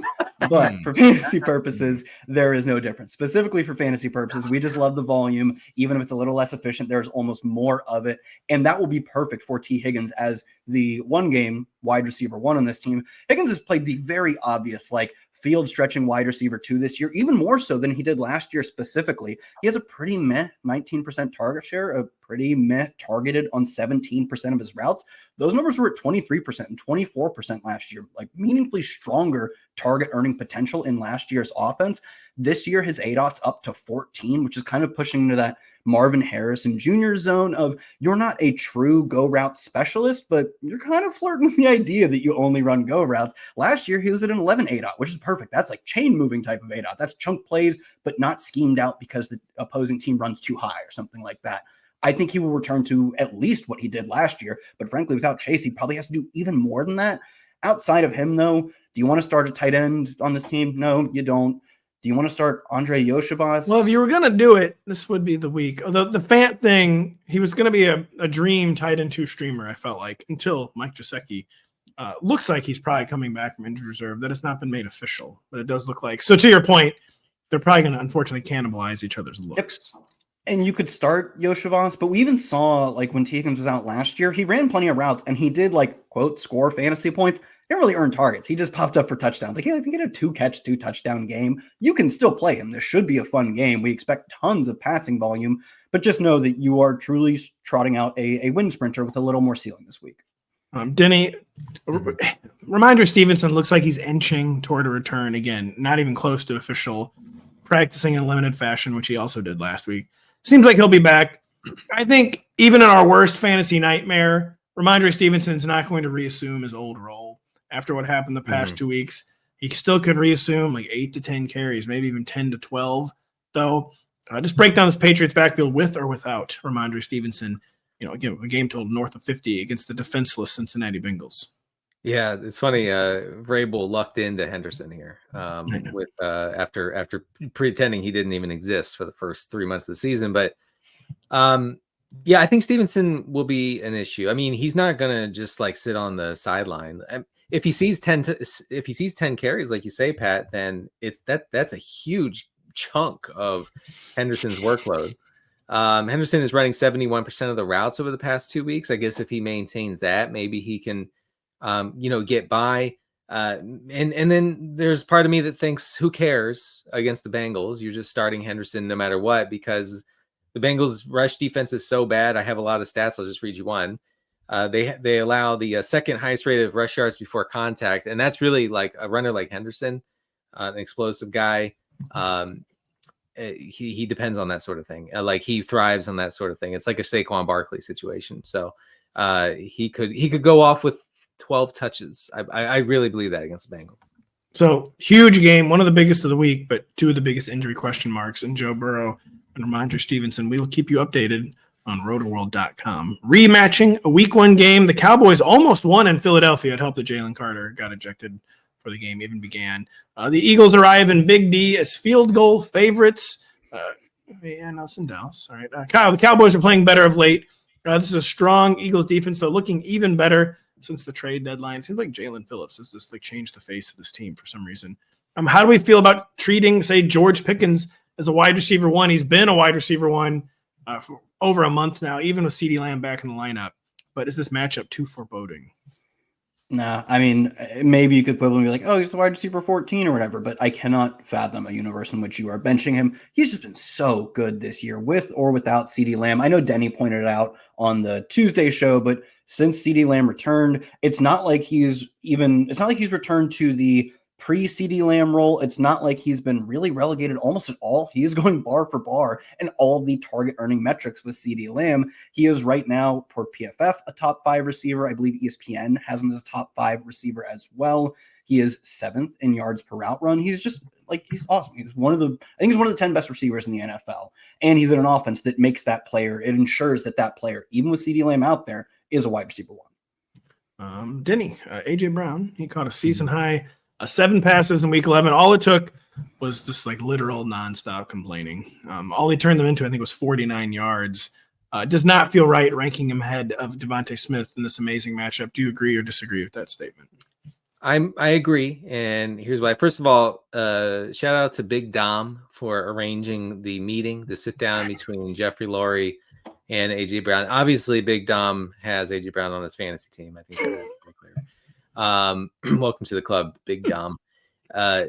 [SPEAKER 2] But for fantasy purposes, there is no difference. Specifically for fantasy purposes, we just love the volume. Even if it's a little less efficient, there's almost more of it. And that will be perfect for T. Higgins as the one-game wide receiver one on this team. Higgins has played the very obvious, like, field stretching wide receiver 2 this year, even more so than he did last year specifically. He has a pretty meh 19% target share, a pretty meh targeted on 17% of his routes. Those numbers were at 23% and 24% last year, like meaningfully stronger target earning potential in last year's offense. This year, his ADOT's up to 14, which is kind of pushing into that Marvin Harrison Jr. zone of you're not a true go route specialist, but you're kind of flirting with the idea that you only run go routes. Last year, he was at an 11 ADOT, which is perfect. That's like chain moving type of ADOT. That's chunk plays, but not schemed out because the opposing team runs too high or something like that. I think he will return to at least what he did last year, but frankly, without Chase, he probably has to do even more than that. Outside of him, though, do you want to start a tight end on this team? No, you don't. Do you want to start Andre Yoshivas?
[SPEAKER 1] Well, if you were going to do it, this would be the week. Although the Fant thing, he was going to be a dream tight end 2 streamer, I felt like, until Mike Gesicki. Looks like he's probably coming back from injured reserve. That has not been made official, but it does look like. So to your point, they're probably going to unfortunately cannibalize each other's looks.
[SPEAKER 2] Yep. And you could start Yoshivas, but we even saw, like, when T. Higgins was out last year, he ran plenty of routes, and he did, like, quote, score fantasy points. He didn't really earn targets. He just popped up for touchdowns. Like, hey, I think he had a 2-catch, 2-touchdown game. You can still play him. This should be a fun game. We expect tons of passing volume, but just know that you are truly trotting out a wind sprinter with a little more ceiling this week.
[SPEAKER 1] Denny, reminder Stevenson looks like he's inching toward a return again, not even close to official, practicing in limited fashion, which he also did last week. Seems like he'll be back. I think even in our worst fantasy nightmare, Ramondre Stevenson's not going to reassume his old role after what happened the past 2 weeks. He still could reassume like 8 to 10 carries, maybe even 10 to 12. Though, just break down this Patriots backfield with or without Ramondre Stevenson. You know, again, a game total north of 50 against the defenseless Cincinnati Bengals.
[SPEAKER 3] Yeah, it's funny. Vrabel lucked into Henderson here with after pretending he didn't even exist for the first 3 months of the season. But yeah, I think Stevenson will be an issue. I mean, he's not gonna just like sit on the sideline. If he sees 10 carries, like you say, Pat, then that's a huge chunk of Henderson's workload. Henderson is running 71% of the routes over the past 2 weeks. I guess if he maintains that, maybe he can get by. And then there's part of me that thinks, who cares against the Bengals? You're just starting Henderson no matter what, because the Bengals rush defense is so bad. I have a lot of stats. I'll just read you one. They allow the second highest rate of rush yards before contact. And that's really like a runner like Henderson, an explosive guy. He depends on that sort of thing. Like he thrives on that sort of thing. It's like a Saquon Barkley situation. So he could go off with 12 touches. I really believe that against the Bengals.
[SPEAKER 1] So huge game, one of the biggest of the week, but 2 of the biggest injury question marks in Joe Burrow and Ramondre Stevenson. We will keep you updated on Rotoworld.com. Rematching a week 1 game. The Cowboys almost won in Philadelphia. It helped that Jalen Carter got ejected before the game even began. The Eagles arrive in Big D as field goal favorites. It's in Dallas. All right. The Cowboys are playing better of late. This is a strong Eagles defense, though, looking even better since the trade deadline. It seems like Jalen Phillips has just like changed the face of this team for some reason. How do we feel about treating, say, George Pickens as a wide receiver 1? He's been a wide receiver 1 for over a month now, even with CeeDee Lamb back in the lineup. But is this matchup too foreboding?
[SPEAKER 2] Nah, I mean, maybe you could quibble and be like, oh, he's the wide receiver 14 or whatever, but I cannot fathom a universe in which you are benching him. He's just been so good this year with or without CeeDee Lamb. I know Denny pointed it out on the Tuesday show, but since CeeDee Lamb returned, it's not like he's returned to the pre-CeeDee Lamb role. It's not like he's been really relegated almost at all. He is going bar for bar in all the target earning metrics with CeeDee Lamb. He is right now, per PFF, a top 5 receiver. I believe ESPN has him as a top 5 receiver as well. He is 7th in yards per route run. He's just like, he's awesome. He's one of the 10 best receivers in the NFL. And he's in an offense that makes that player, it ensures that player, even with CeeDee Lamb out there, is a wide receiver 1.
[SPEAKER 1] Denny, A.J. Brown, he caught a season high 7 passes in week 11. All it took was just like literal nonstop complaining. All he turned them into, I think, was 49 yards. Does not feel right ranking him ahead of Devontae Smith in this amazing matchup. Do you agree or disagree with that statement?
[SPEAKER 3] I agree, and here's why. First of all, shout out to Big Dom for arranging the meeting, the sit down between Jeffrey Lurie and AJ Brown. Obviously, Big Dom has AJ Brown on his fantasy team. I think that's very clear. Welcome to the club, Big Dom.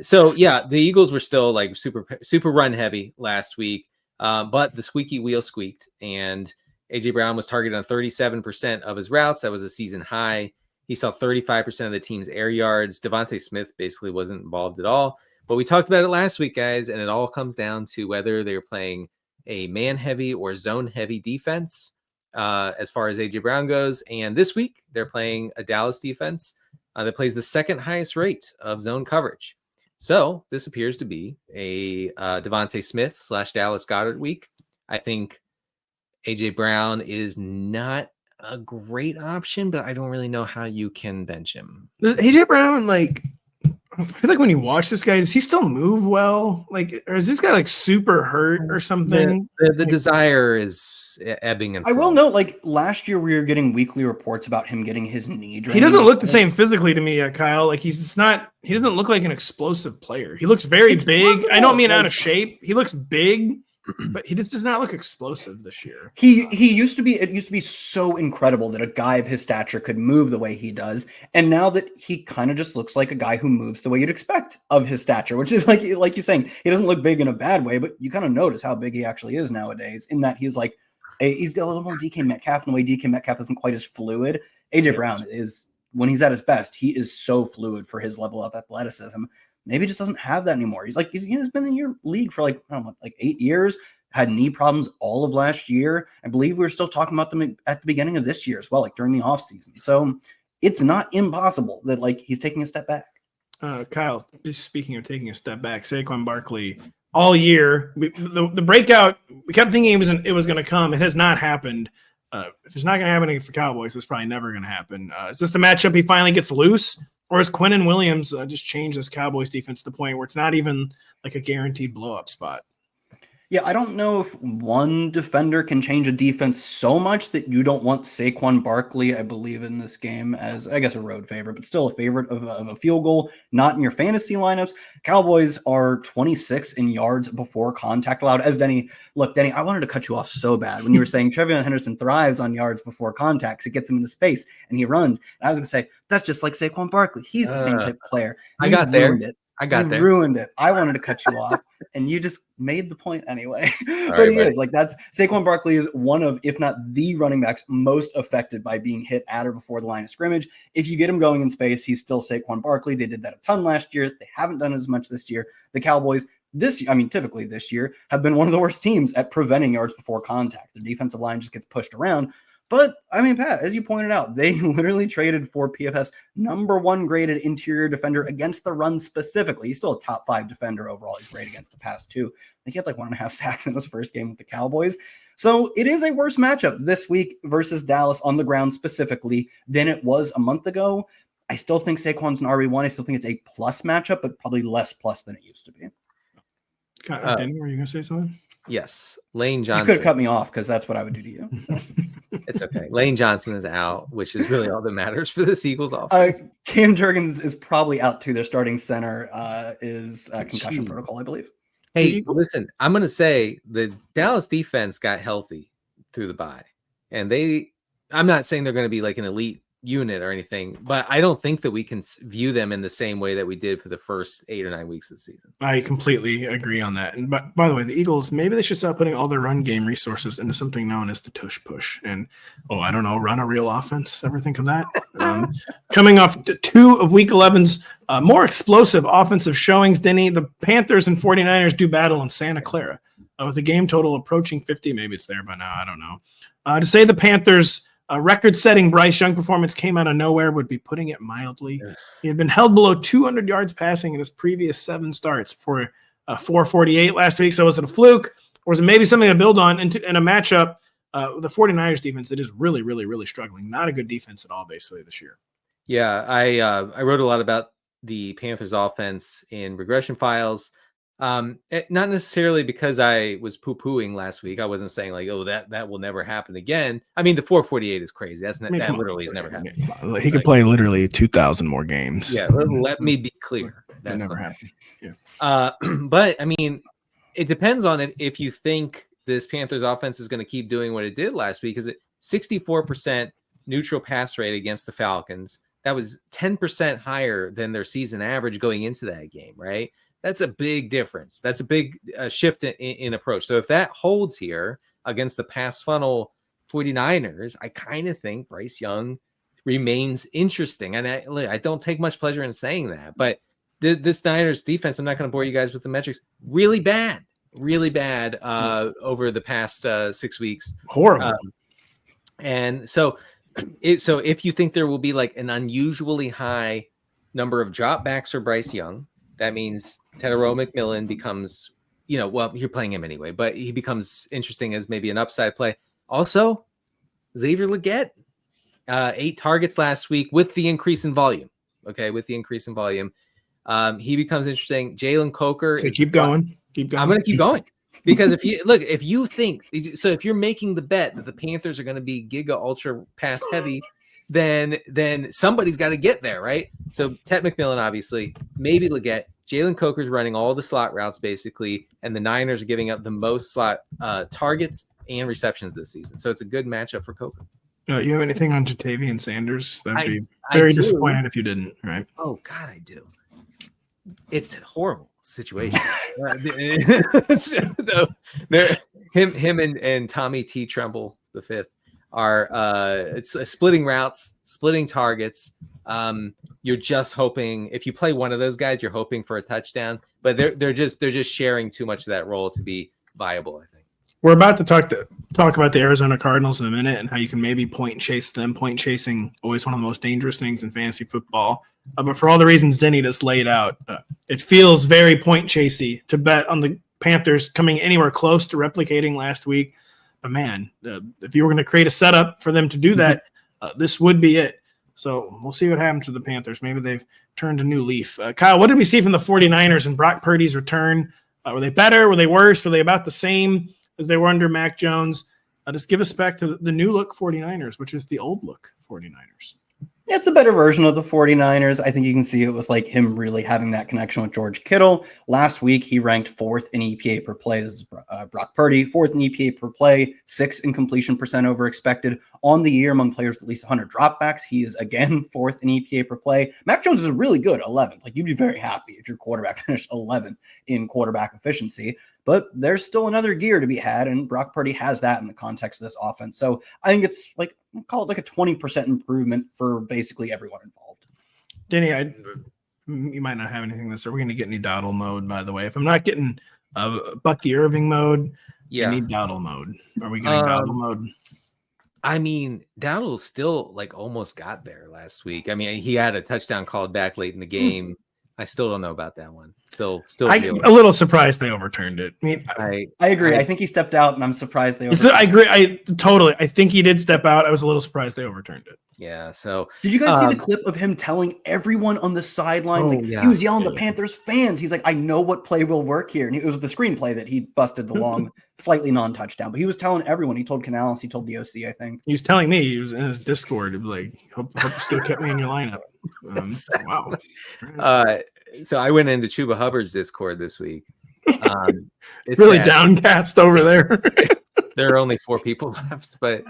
[SPEAKER 3] So yeah, the Eagles were still like super run heavy last week, but the squeaky wheel squeaked, and AJ Brown was targeted on 37% of his routes. That was a season high. He saw 35% of the team's air yards. Devontae Smith basically wasn't involved at all. But we talked about it last week, guys, and it all comes down to whether they're playing a man heavy or zone heavy defense as far as AJ Brown goes. And this week they're playing a Dallas defense that plays the second highest rate of zone coverage. So this appears to be a Devontae Smith / Dallas Goedert week. I think AJ Brown is not a great option, but I don't really know how you can bench him.
[SPEAKER 1] Does AJ Brown, like, I feel like when you watch this guy, does he still move well? Like, or is this guy like super hurt or something?
[SPEAKER 3] The desire is ebbing and
[SPEAKER 2] I will note, like, last year we were getting weekly reports about him getting his knee drained.
[SPEAKER 1] He doesn't look the same physically to me, Kyle. Like, he doesn't look like an explosive player. He looks very big. Possible. I don't mean out of shape. He looks big, but he just does not look explosive this year.
[SPEAKER 2] It used to be so incredible that a guy of his stature could move the way he does. And now that he kind of just looks like a guy who moves the way you'd expect of his stature, which is like you're saying, he doesn't look big in a bad way, but you kind of notice how big he actually is nowadays, in that he's like, he's got a little more DK Metcalf, and the way DK Metcalf isn't quite as fluid. AJ Brown is, when he's at his best, he is so fluid for his level of athleticism. Maybe just doesn't have that anymore. He's been in your league for like 8 years, had knee problems all of last year. I believe we were still talking about them at the beginning of this year as well, like during the offseason. So it's not impossible that like he's taking a step back.
[SPEAKER 1] Kyle, just speaking of taking a step back, Saquon Barkley all year, the breakout, we kept thinking it was going to come. It has not happened. If it's not going to happen against the Cowboys, it's probably never going to happen. Is this the matchup he finally gets loose? Or is Quinnen Williams just changed this Cowboys defense to the point where it's not even like a guaranteed blow-up spot?
[SPEAKER 2] Yeah, I don't know if one defender can change a defense so much that you don't want Saquon Barkley, I believe, in this game as, I guess, a road favorite, but still a favorite of a field goal, not in your fantasy lineups. Cowboys are 26 in yards before contact allowed. As Denny, I wanted to cut you off so bad when you were saying TreVeyon Henderson thrives on yards before contact. It gets him into space and he runs. And I was going to say, that's just like Saquon Barkley. He's the same type of player.
[SPEAKER 3] I got there.
[SPEAKER 2] Ruined it. I wanted to cut you off, and you just made the point anyway. But
[SPEAKER 3] right,
[SPEAKER 2] he is like, that's Saquon Barkley is one of, if not the running backs most affected by being hit at or before the line of scrimmage. If you get him going in space, he's still Saquon Barkley. They did that a ton last year. They haven't done as much this year. The Cowboys typically this year have been one of the worst teams at preventing yards before contact. The defensive line just gets pushed around. But, Pat, as you pointed out, they literally traded for PFF's #1 graded interior defender against the run specifically. He's still a top 5 defender overall. He's great against the pass, too. He had like 1.5 sacks in his first game with the Cowboys. So it is a worse matchup this week versus Dallas on the ground specifically than it was a month ago. I still think Saquon's an RB1. I still think it's a plus matchup, but probably less plus than it used to be.
[SPEAKER 1] Denny, were you going to say something?
[SPEAKER 3] Yes, Lane Johnson.
[SPEAKER 2] You could have cut me off because that's what I would do to you. So.
[SPEAKER 3] It's okay. Lane Johnson is out, which is really all that matters for the Eagles offense.
[SPEAKER 2] Cam Jurgens is probably out too. Their starting center is concussion protocol, I believe.
[SPEAKER 3] Hey, listen, I'm going to say the Dallas defense got healthy through the bye. And I'm not saying they're going to be like an elite unit or anything, but I don't think that we can view them in the same way that we did for the first 8 or 9 weeks of the season.
[SPEAKER 1] I completely agree on that. And by the way, the Eagles, maybe they should start putting all their run game resources into something known as the tush push and, run a real offense. Ever think of that? Coming off 2 of Week 11's more explosive offensive showings, Denny, the Panthers and 49ers do battle in Santa Clara. With the game total approaching 50, maybe it's there by now, I don't know. To say the Panthers' record-setting Bryce Young performance came out of nowhere would be putting it mildly. He had been held below 200 yards passing in his previous 7 starts for 448 last week. So was it a fluke, or was it maybe something to build on in a matchup with the 49ers defense that is really, really, really struggling? Not a good defense at all, basically, this year.
[SPEAKER 3] Yeah, I wrote a lot about the Panthers offense in regression files. Not necessarily because I was poo-pooing last week. I wasn't saying like, oh, that will never happen again. I mean, the 448 is crazy. That literally has never happened.
[SPEAKER 1] He could play literally 2,000 more games.
[SPEAKER 3] Yeah, let me be clear.
[SPEAKER 1] That never happened. Yeah.
[SPEAKER 3] But I mean, it depends on it. If you think this Panthers offense is going to keep doing what it did last week, is it 64% neutral pass rate against the Falcons, that was 10% higher than their season average going into that game, right? That's a big difference. That's a big shift in approach. So if that holds here against the pass funnel 49ers, I kind of think Bryce Young remains interesting. And I don't take much pleasure in saying that, but this Niners defense, I'm not going to bore you guys with the metrics, really bad over the past 6 weeks.
[SPEAKER 1] Horrible.
[SPEAKER 3] And so if you think there will be like an unusually high number of dropbacks for Bryce Young, that means Tedero McMillan becomes, well, you're playing him anyway, but he becomes interesting as maybe an upside play. Also, Xavier Legette, 8 targets last week with the increase in volume. Okay, with the increase in volume. He becomes interesting. Jalen Coker.
[SPEAKER 1] So keep going.
[SPEAKER 3] I'm going to keep going because if you're making the bet that the Panthers are going to be giga ultra pass heavy, then somebody's got to get there, right? So Ted McMillan, obviously, maybe Legette. Jalen Coker's running all the slot routes basically, and the Niners are giving up the most slot targets and receptions this season. So it's a good matchup for Coker.
[SPEAKER 1] You have anything on Jatavian Sanders? That'd be very disappointed if you didn't, right?
[SPEAKER 3] Oh God, I do. It's a horrible situation. Him and Tommy T. Tremble the fifth are it's splitting routes, splitting targets. You're just hoping if you play one of those guys, you're hoping for a touchdown, but they're just sharing too much of that role to be viable, I think.
[SPEAKER 1] We're about to talk about the Arizona Cardinals in a minute and how you can maybe point chase them. Point chasing, always one of the most dangerous things in fantasy football. But for all the reasons Denny just laid out, it feels very point chasey to bet on the Panthers coming anywhere close to replicating last week. But man, if you were going to create a setup for them to do that, this would be it. So we'll see what happens with the Panthers. Maybe they've turned a new leaf. Kyle, what did we see from the 49ers and Brock Purdy's return? Were they better? Were they worse? Were they about the same as they were under Mac Jones? Just give us back to the new look 49ers, which is the old look 49ers.
[SPEAKER 2] Yeah, it's a better version of the 49ers. I think you can see it with like him really having that connection with George Kittle. Last week, he ranked 4th in EPA per play. This is Brock Purdy, 4th in EPA per play, 6th in completion percent over expected. On the year among players with at least 100 dropbacks, he is again 4th in EPA per play. Mac Jones is really good, 11th. Like you'd be very happy if your quarterback finished 11th in quarterback efficiency. But there's still another gear to be had, and Brock Purdy has that in the context of this offense. So I think it's like, call it like a 20% improvement for basically everyone involved.
[SPEAKER 1] Denny, you might not have anything this. Are we going to get any Dowdle mode, by the way? If I'm not getting Bucky Irving mode, I need Dowdle mode. Are we getting Dowdle mode?
[SPEAKER 3] I mean, Dowdle still like almost got there last week. I mean, he had a touchdown called back late in the game. I still don't know about that one. Still,
[SPEAKER 1] I'm a little surprised they overturned it. I mean,
[SPEAKER 2] I agree. I think he stepped out, and I'm surprised they overturned it.
[SPEAKER 1] I agree. I think he did step out. I was a little surprised they overturned it.
[SPEAKER 3] Yeah. So
[SPEAKER 2] did you guys see the clip of him telling everyone on the sideline? He was yelling to Panthers fans. He's like, "I know what play will work here." And it was the screenplay that he busted the long, slightly non-touchdown. But he was telling everyone. He told Canales. He told the OC. I think
[SPEAKER 1] he was telling me. He was in his Discord. Like, hope you still kept me in your lineup. Wow.
[SPEAKER 3] So I went into Chuba Hubbard's Discord this week.
[SPEAKER 1] It's really sad. Downcast over there.
[SPEAKER 3] There are only 4 people left, but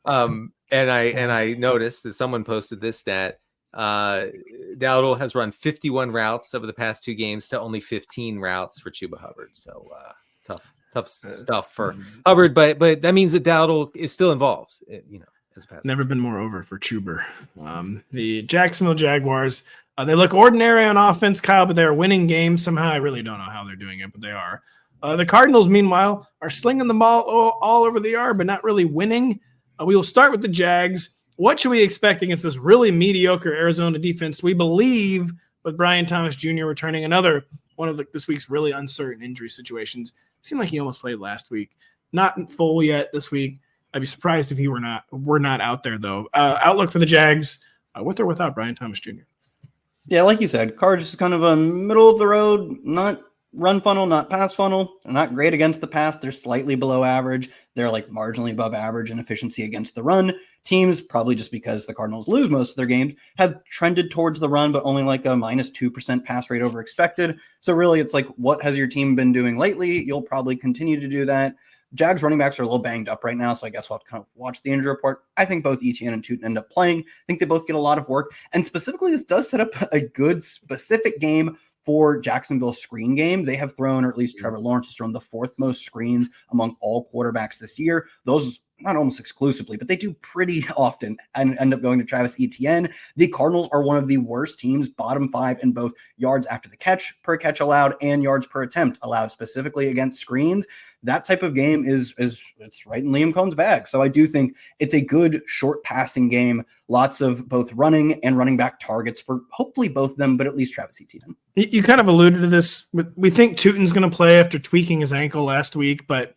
[SPEAKER 3] and I noticed that someone posted this stat. Dowdle has run 51 routes over the past 2 games to only 15 routes for Chuba Hubbard. So tough stuff for Hubbard, but that means that Dowdle is still involved. As a pass.
[SPEAKER 1] Never been more over for Chuber. The Jacksonville Jaguars. They look ordinary on offense, Kyle, but they're winning games somehow. I really don't know how they're doing it, but they are. The Cardinals, meanwhile, are slinging the ball all over the yard, but not really winning. We will start with the Jags. What should we expect against this really mediocre Arizona defense? We believe with Brian Thomas Jr. returning, another one of this week's really uncertain injury situations. Seemed like he almost played last week. Not in full yet this week. I'd be surprised if we're not out there, though. Outlook for the Jags, with or without Brian Thomas Jr.?
[SPEAKER 2] Yeah, like you said, Cards is kind of a middle of the road, not run funnel, not pass funnel. They're not great against the pass. They're slightly below average. They're like marginally above average in efficiency against the run. Teams, probably just because the Cardinals lose most of their games, have trended towards the run, but only like a -2% pass rate over expected. So really it's like, what has your team been doing lately? You'll probably continue to do that. Jags running backs are a little banged up right now, so I guess we'll have to kind of watch the injury report. I think both Etienne and Tootin end up playing. I think they both get a lot of work. And specifically, this does set up a good specific game for Jacksonville's screen game. They have thrown, or at least Trevor Lawrence has thrown, the fourth most screens among all quarterbacks this year. Those, not almost exclusively, but they do pretty often and end up going to Travis Etienne. The Cardinals are one of the worst teams, bottom 5 in both yards after the catch, per catch allowed, and yards per attempt allowed, specifically against screens. That type of game is it's right in Liam Cohn's bag. So I do think it's a good short passing game. Lots of both running and running back targets for hopefully both of them, but at least Travis Etienne.
[SPEAKER 1] You kind of alluded to this. We think Tootin's going to play after tweaking his ankle last week, but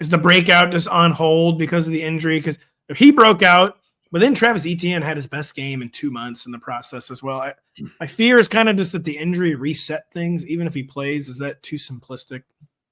[SPEAKER 1] is the breakout just on hold because of the injury? Because if he broke out, but then Travis Etienne had his best game in 2 months in the process as well. My fear is kind of just that the injury reset things, even if he plays. Is that too simplistic?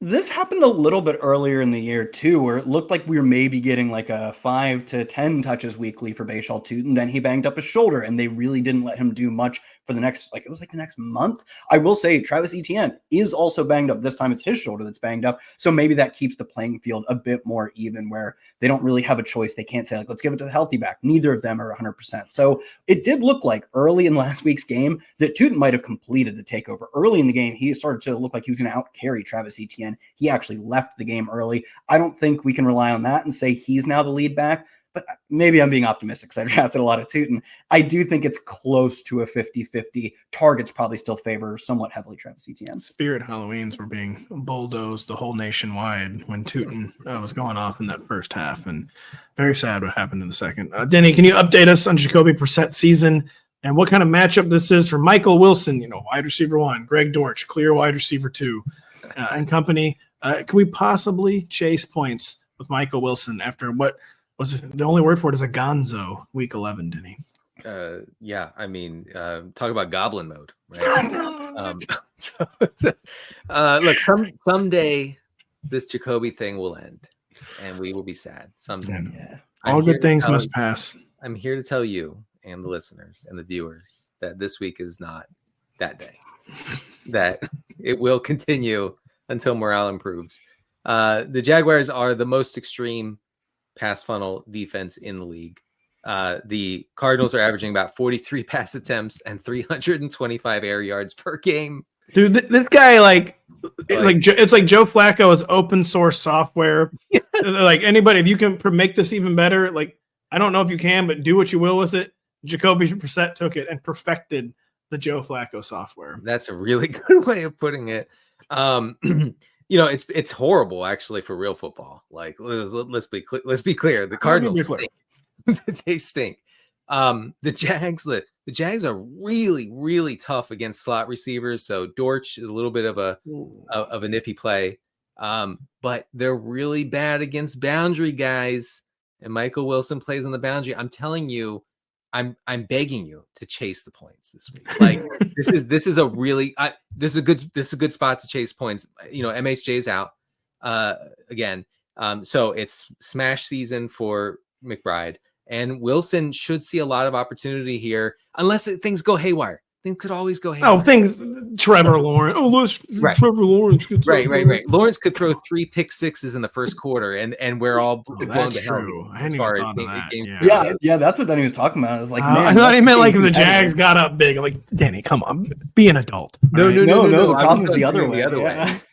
[SPEAKER 2] This happened a little bit earlier in the year, too, where it looked like we were maybe getting like a 5 to 10 touches weekly for Bashal Tootin. Then he banged up his shoulder, and they really didn't let him do much for the next, like, it was like the next month. I will say Travis Etienne is also banged up. This time it's his shoulder that's banged up. So maybe that keeps the playing field a bit more even, where they don't really have a choice. They can't say, like, let's give it to the healthy back. Neither of them are 100%. So it did look like early in last week's game that Tootin might have completed the takeover. Early in the game, he started to look like he was going to out-carry Travis Etienne. He actually left the game early. I don't think we can rely on that and say he's now the lead back, but maybe I'm being optimistic because I drafted a lot of Tootin. I do think it's close to a 50-50. Targets probably still favor somewhat heavily Travis Etienne.
[SPEAKER 1] Spirit Halloweens were being bulldozed the whole nationwide when Tootin was going off in that first half, and very sad what happened in the second. Denny, can you update us on Jacoby Brissett's season and what kind of matchup this is for Michael Wilson, wide receiver 1, Greg Dortch, clear wide receiver 2, and company? Can we possibly chase points with Michael Wilson after what was it? The only word for it is a gonzo week 11, Denny?
[SPEAKER 3] Yeah, I mean, talk about goblin mode, right? Look, someday this Jacoby thing will end, and we will be sad someday.
[SPEAKER 1] Yeah. All good things must pass.
[SPEAKER 3] I'm here to tell you and the listeners and the viewers that this week is not that day. That it will continue until morale improves. The Jaguars are the most extreme pass funnel defense in the league. The Cardinals are averaging about 43 pass attempts and 325 air yards per game.
[SPEAKER 1] Dude, this guy, it's like Joe Flacco's open source software. Like, anybody, if you can make this even better, like, I don't know if you can, but do what you will with it. Jacoby Brissett took it and perfected the Joe Flacco software.
[SPEAKER 3] That's a really good way of putting it. It's horrible actually for real football. Like, let's be clear. The Cardinals stink. They stink. The Jags are really, really tough against slot receivers. So Dortch is a little bit of a iffy play. But they're really bad against boundary guys. And Michael Wilson plays on the boundary. I'm telling you, I'm begging you to chase the points this week. Like, this is a good spot to chase points. MHJ's out again. So it's smash season for McBride, and Wilson should see a lot of opportunity here unless things go haywire. Things could always go haywire.
[SPEAKER 1] Trevor Lawrence. Trevor Lawrence.
[SPEAKER 3] Right. Lawrence could throw 3 pick sixes in the first quarter, and we're all blown to
[SPEAKER 1] true.
[SPEAKER 3] hell.
[SPEAKER 1] I hadn't even thought of
[SPEAKER 2] that. Yeah, that's what Denny was talking about. I was like, man,
[SPEAKER 1] I thought he meant like if the Jags got up big. I'm like, Denny, come on, be an adult.
[SPEAKER 2] No. The problem is the other way.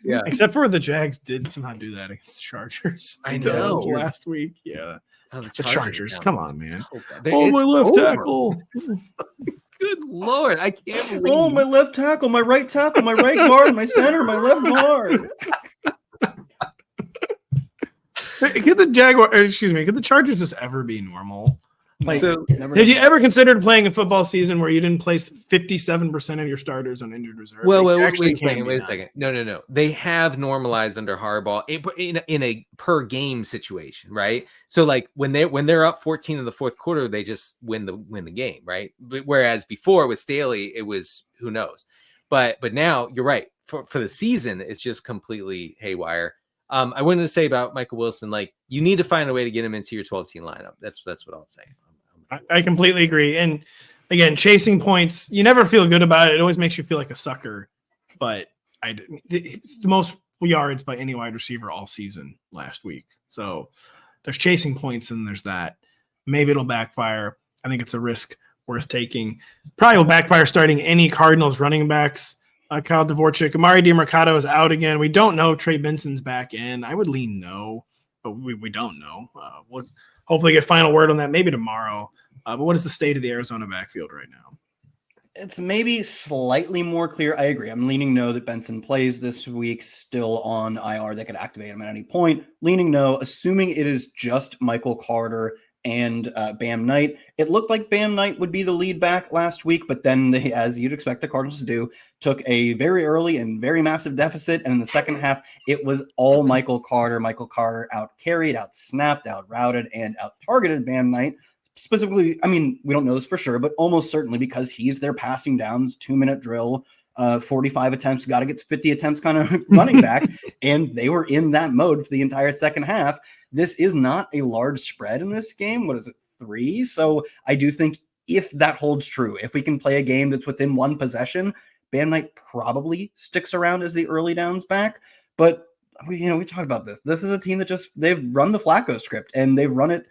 [SPEAKER 3] Yeah.
[SPEAKER 1] Except for the Jags did somehow do that against the Chargers.
[SPEAKER 3] I know.
[SPEAKER 1] Last week. Yeah.
[SPEAKER 3] The
[SPEAKER 1] Chargers. Come on, man.
[SPEAKER 3] My
[SPEAKER 1] left tackle.
[SPEAKER 3] Good Lord, I can't believe.
[SPEAKER 2] Oh, my left tackle, my right tackle, my right guard, my center, my left guard.
[SPEAKER 1] Could the Chargers just ever be normal? Like, have you ever considered playing a football season where you didn't place 57% of your starters on injured reserve?
[SPEAKER 3] Well, wait a second. No. They have normalized under Harbaugh in a per game situation, right? So like when they're up 14 in the fourth quarter, they just win the game, right? Whereas before with Staley, it was who knows. But now you're right. For the season, it's just completely haywire. I wanted to say about Michael Wilson, like, you need to find a way to get him into your 12-team lineup. That's what I'll say.
[SPEAKER 1] I completely agree. And again, chasing points, you never feel good about it. It always makes you feel like a sucker. But the most yards by any wide receiver all season last week. So there's chasing points and there's that. Maybe it'll backfire. I think it's a risk worth taking. Probably will backfire starting any Cardinals running backs. Kyle Dvorchak. Amari DiMercato is out again. We don't know if Trey Benson's back in. I would lean no, but we don't know. We'll hopefully get final word on that maybe tomorrow. But what is the state of the Arizona backfield right now?
[SPEAKER 2] It's maybe slightly more clear. I agree. I'm leaning no that Benson plays this week, still on IR that could activate him at any point. Leaning no, assuming it is just Michael Carter and Bam Knight. It looked like Bam Knight would be the lead back last week, but then they, as you'd expect the Cardinals to do, took a very early and very massive deficit. And in the second half, it was all Michael Carter. Michael Carter out-carried, out-snapped, out-routed, and out-targeted Bam Knight. Specifically, I mean, we don't know this for sure, but almost certainly because he's their passing downs, 2-minute drill, 45 attempts, got to get 50 attempts kind of running back. And they were in that mode for the entire second half. This is not a large spread in this game. What is it, 3? So I do think if that holds true, if we can play a game that's within one possession, Bam Knight probably sticks around as the early downs back. But we talked about this. This is a team that they've run the Flacco script and they've run it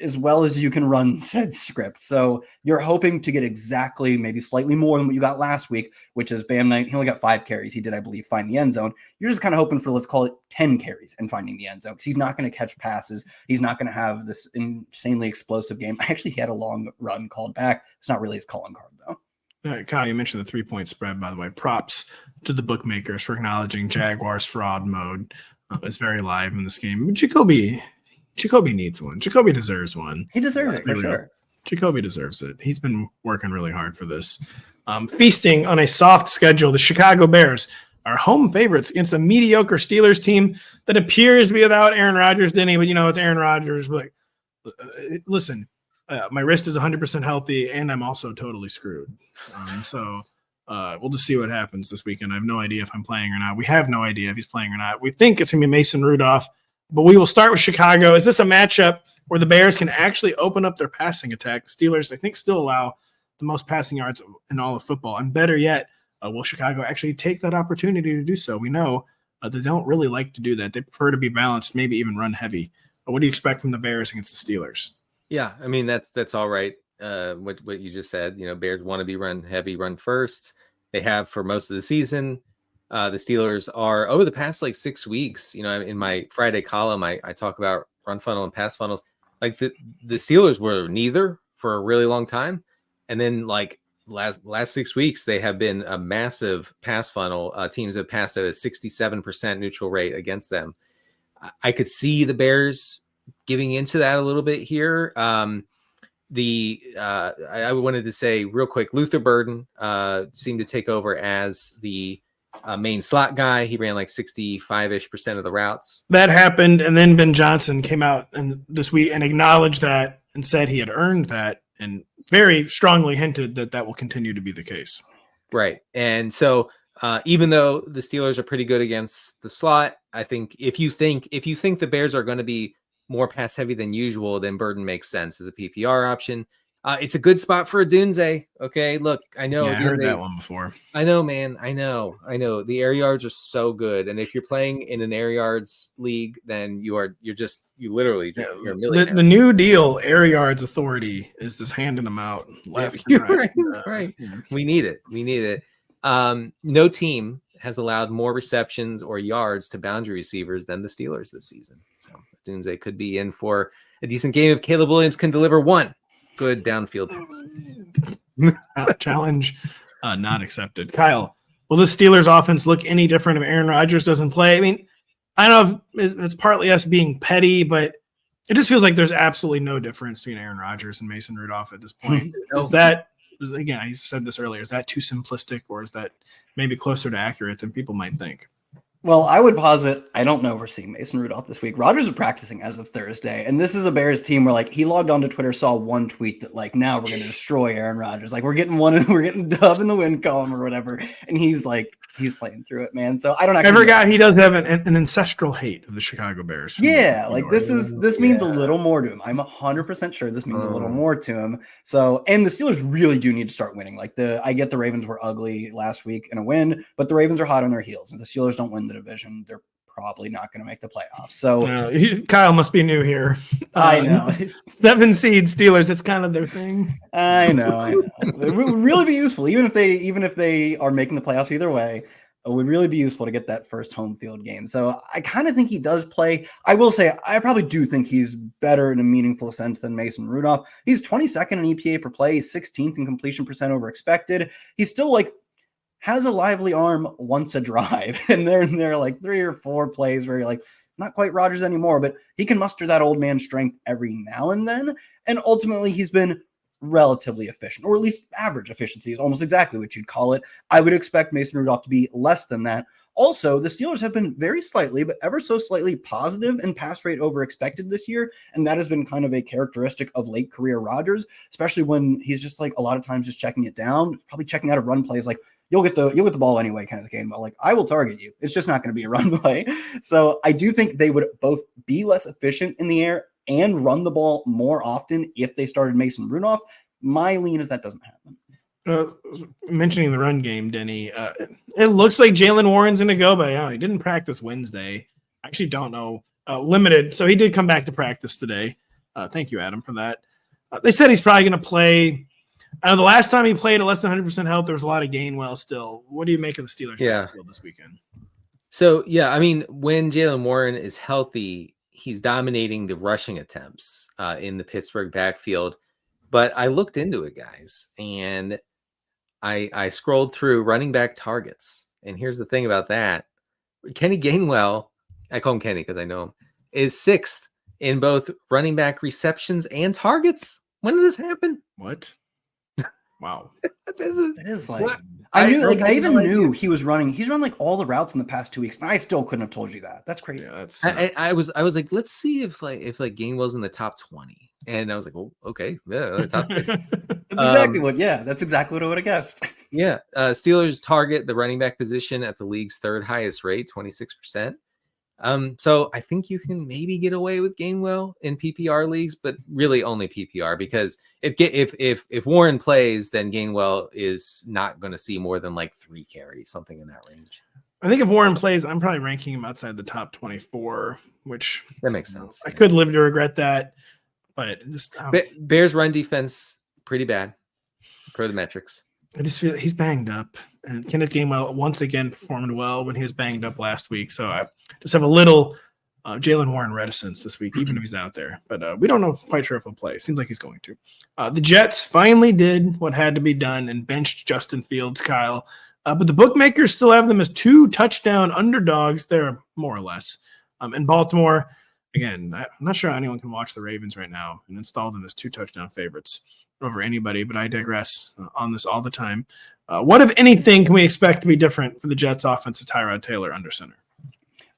[SPEAKER 2] as well as you can run said script. So you're hoping to get exactly maybe slightly more than what you got last week, which is Bam Knight. He only got 5 carries. He did, I believe, find the end zone. You're just kind of hoping for, let's call it 10 carries and finding the end zone because he's not going to catch passes. He's not going to have this insanely explosive game. Actually, he had a long run called back. It's not really his calling card, though.
[SPEAKER 1] All right, Kyle, you mentioned the 3-point spread, by the way. Props to the bookmakers for acknowledging Jaguars fraud mode is very live in this game. Jacoby needs one. Jacoby deserves one.
[SPEAKER 2] He deserves it for sure.
[SPEAKER 1] Jacoby deserves it. He's been working really hard for this. Feasting on a soft schedule, the Chicago Bears are home favorites against a mediocre Steelers team that appears to be without Aaron Rodgers, Denny, but it's Aaron Rodgers. But listen, my wrist is 100% healthy, and I'm also totally screwed. So we'll just see what happens this weekend. I have no idea if I'm playing or not. We have no idea if he's playing or not. We think it's going to be Mason Rudolph. But we will start with Chicago. Is this a matchup where the Bears can actually open up their passing attack? The Steelers, I think, still allow the most passing yards in all of football. And better yet, will Chicago actually take that opportunity to do so? We know they don't really like to do that. They prefer to be balanced, maybe even run heavy. But what do you expect from the Bears against the Steelers?
[SPEAKER 3] Yeah, I mean, that's all right. What you just said, Bears want to be run heavy, run first. They have for most of the season. The Steelers are over the past 6 weeks, in my Friday column, I talk about run funnel and pass funnels. Like the Steelers were neither for a really long time. And then last 6 weeks, they have been a massive pass funnel. Teams have passed at a 67% neutral rate against them. I could see the Bears giving into that a little bit here. I wanted to say real quick, Luther Burden seemed to take over as the main slot guy. He ran 65-ish% of the routes.
[SPEAKER 1] That happened, and then Ben Johnson came out this week and acknowledged that and said he had earned that and very strongly hinted that will continue to be the case.
[SPEAKER 3] Right. And so even though the Steelers are pretty good against the slot, I think if you think the Bears are going to be more pass heavy than usual, then Burden makes sense as a PPR option. It's a good spot for a Dunze. Okay, look, I know.
[SPEAKER 1] Yeah, I heard that one before.
[SPEAKER 3] I know, man. I know. The air yards are so good, and if you're playing in an air yards league, then you're a millionaire.
[SPEAKER 1] The new deal, air yards authority, is just handing them out left.
[SPEAKER 3] Right. We need it. No team has allowed more receptions or yards to boundary receivers than the Steelers this season. So Dunze could be in for a decent game if Caleb Williams can deliver one good downfield
[SPEAKER 1] challenge not accepted. Kyle, will the Steelers offense look any different if Aaron Rodgers doesn't play? I mean, I don't know if it's partly us being petty, but it just feels like there's absolutely no difference between Aaron Rodgers and Mason Rudolph at this point. Is that, again, I said this earlier, is that too simplistic, or is that maybe closer to accurate than people might think?
[SPEAKER 2] Well, I would posit, I don't know if we're seeing Mason Rudolph this week. Rodgers is practicing as of Thursday, and this is a Bears team where he logged onto Twitter, saw one tweet that now we're going to destroy Aaron Rodgers. We're getting dub in the win column or whatever. And he's he's playing through it, man. So I don't
[SPEAKER 1] I
[SPEAKER 2] actually
[SPEAKER 1] forgot he does have an ancestral hate of the Chicago Bears.
[SPEAKER 2] Yeah, like this means a little more to him. I'm 100% sure this means a little more to him. So, and the Steelers really do need to start winning. Like I get the Ravens were ugly last week in a win, but the Ravens are hot on their heels. If the Steelers don't win the division, they're probably not going to make the playoffs. So
[SPEAKER 1] Kyle must be new here.
[SPEAKER 2] I know
[SPEAKER 1] 7 seed Steelers. That's kind of their thing.
[SPEAKER 2] I know. It would really be useful, even if they are making the playoffs either way. It would really be useful to get that first home field game. So I kind of think he does play. I will say I probably do think he's better in a meaningful sense than Mason Rudolph. He's 22nd in EPA per play, 16th in completion percent over expected. He's still has a lively arm once a drive. And they're like 3 or 4 plays where you're like, not quite Rodgers anymore, but he can muster that old man strength every now and then. And ultimately he's been relatively efficient, or at least average efficiency is almost exactly what you'd call it. I would expect Mason Rudolph to be less than that. Also, the Steelers have been very slightly, but ever so slightly positive in pass rate over expected this year. And that has been kind of a characteristic of late career Rodgers, especially when he's just a lot of times just checking it down, probably checking out of run plays. You'll get the ball anyway kind of game. But I will target you. It's just not going to be a run play. So I do think they would both be less efficient in the air and run the ball more often if they started Mason Rudolph. My lean is that doesn't happen.
[SPEAKER 1] Mentioning the run game, Denny, it looks like Jaylen Warren's going to go, but he didn't practice Wednesday. I actually don't know. Limited. So he did come back to practice today. Thank you, Adam, for that. They said he's probably going to play. The last time he played at less than 100% health, there was a lot of Gainwell still. What do you make of the Steelers backfield this weekend?
[SPEAKER 3] So, when Jaylen Warren is healthy, he's dominating the rushing attempts in the Pittsburgh backfield. But I looked into it, guys, and I scrolled through running back targets. And here's the thing about that. Kenny Gainwell, I call him Kenny because I know him, is 6th in both running back receptions and targets. When did this happen?
[SPEAKER 1] What? Wow.
[SPEAKER 2] It is I knew he was running. He's run all the routes in the past 2 weeks, and I still couldn't have told you that. That's crazy.
[SPEAKER 1] Yeah,
[SPEAKER 3] I was like, let's see if Gainwell's in the top 20. And I was like, oh, okay. Yeah, top 20.
[SPEAKER 2] That's exactly what I would have guessed.
[SPEAKER 3] Yeah. Steelers target the running back position at the league's 3rd highest rate, 26%. So I think you can maybe get away with Gainwell in PPR leagues, but really only PPR, because if Warren plays, then Gainwell is not going to see more than 3 carries, something in that range.
[SPEAKER 1] I think if Warren plays, I'm probably ranking him outside the top 24, which
[SPEAKER 3] that makes sense.
[SPEAKER 1] I could live to regret that, but
[SPEAKER 3] Bears run defense pretty bad per the metrics.
[SPEAKER 1] I just feel he's banged up, and Kenneth Gainwell once again performed well when he was banged up last week. So I just have a little Jaylen Warren reticence this week, even if he's out there. But we don't know quite sure if he'll play. Seems like he's going to. The Jets finally did what had to be done and benched Justin Fields, Kyle. But the bookmakers still have them as 2 touchdown underdogs there, more or less. In Baltimore, again, I'm not sure how anyone can watch the Ravens right now and install them as 2 touchdown favorites over anybody, but I digress on this all the time. What, if anything, can we expect to be different for the Jets offense of Tyrod Taylor under center?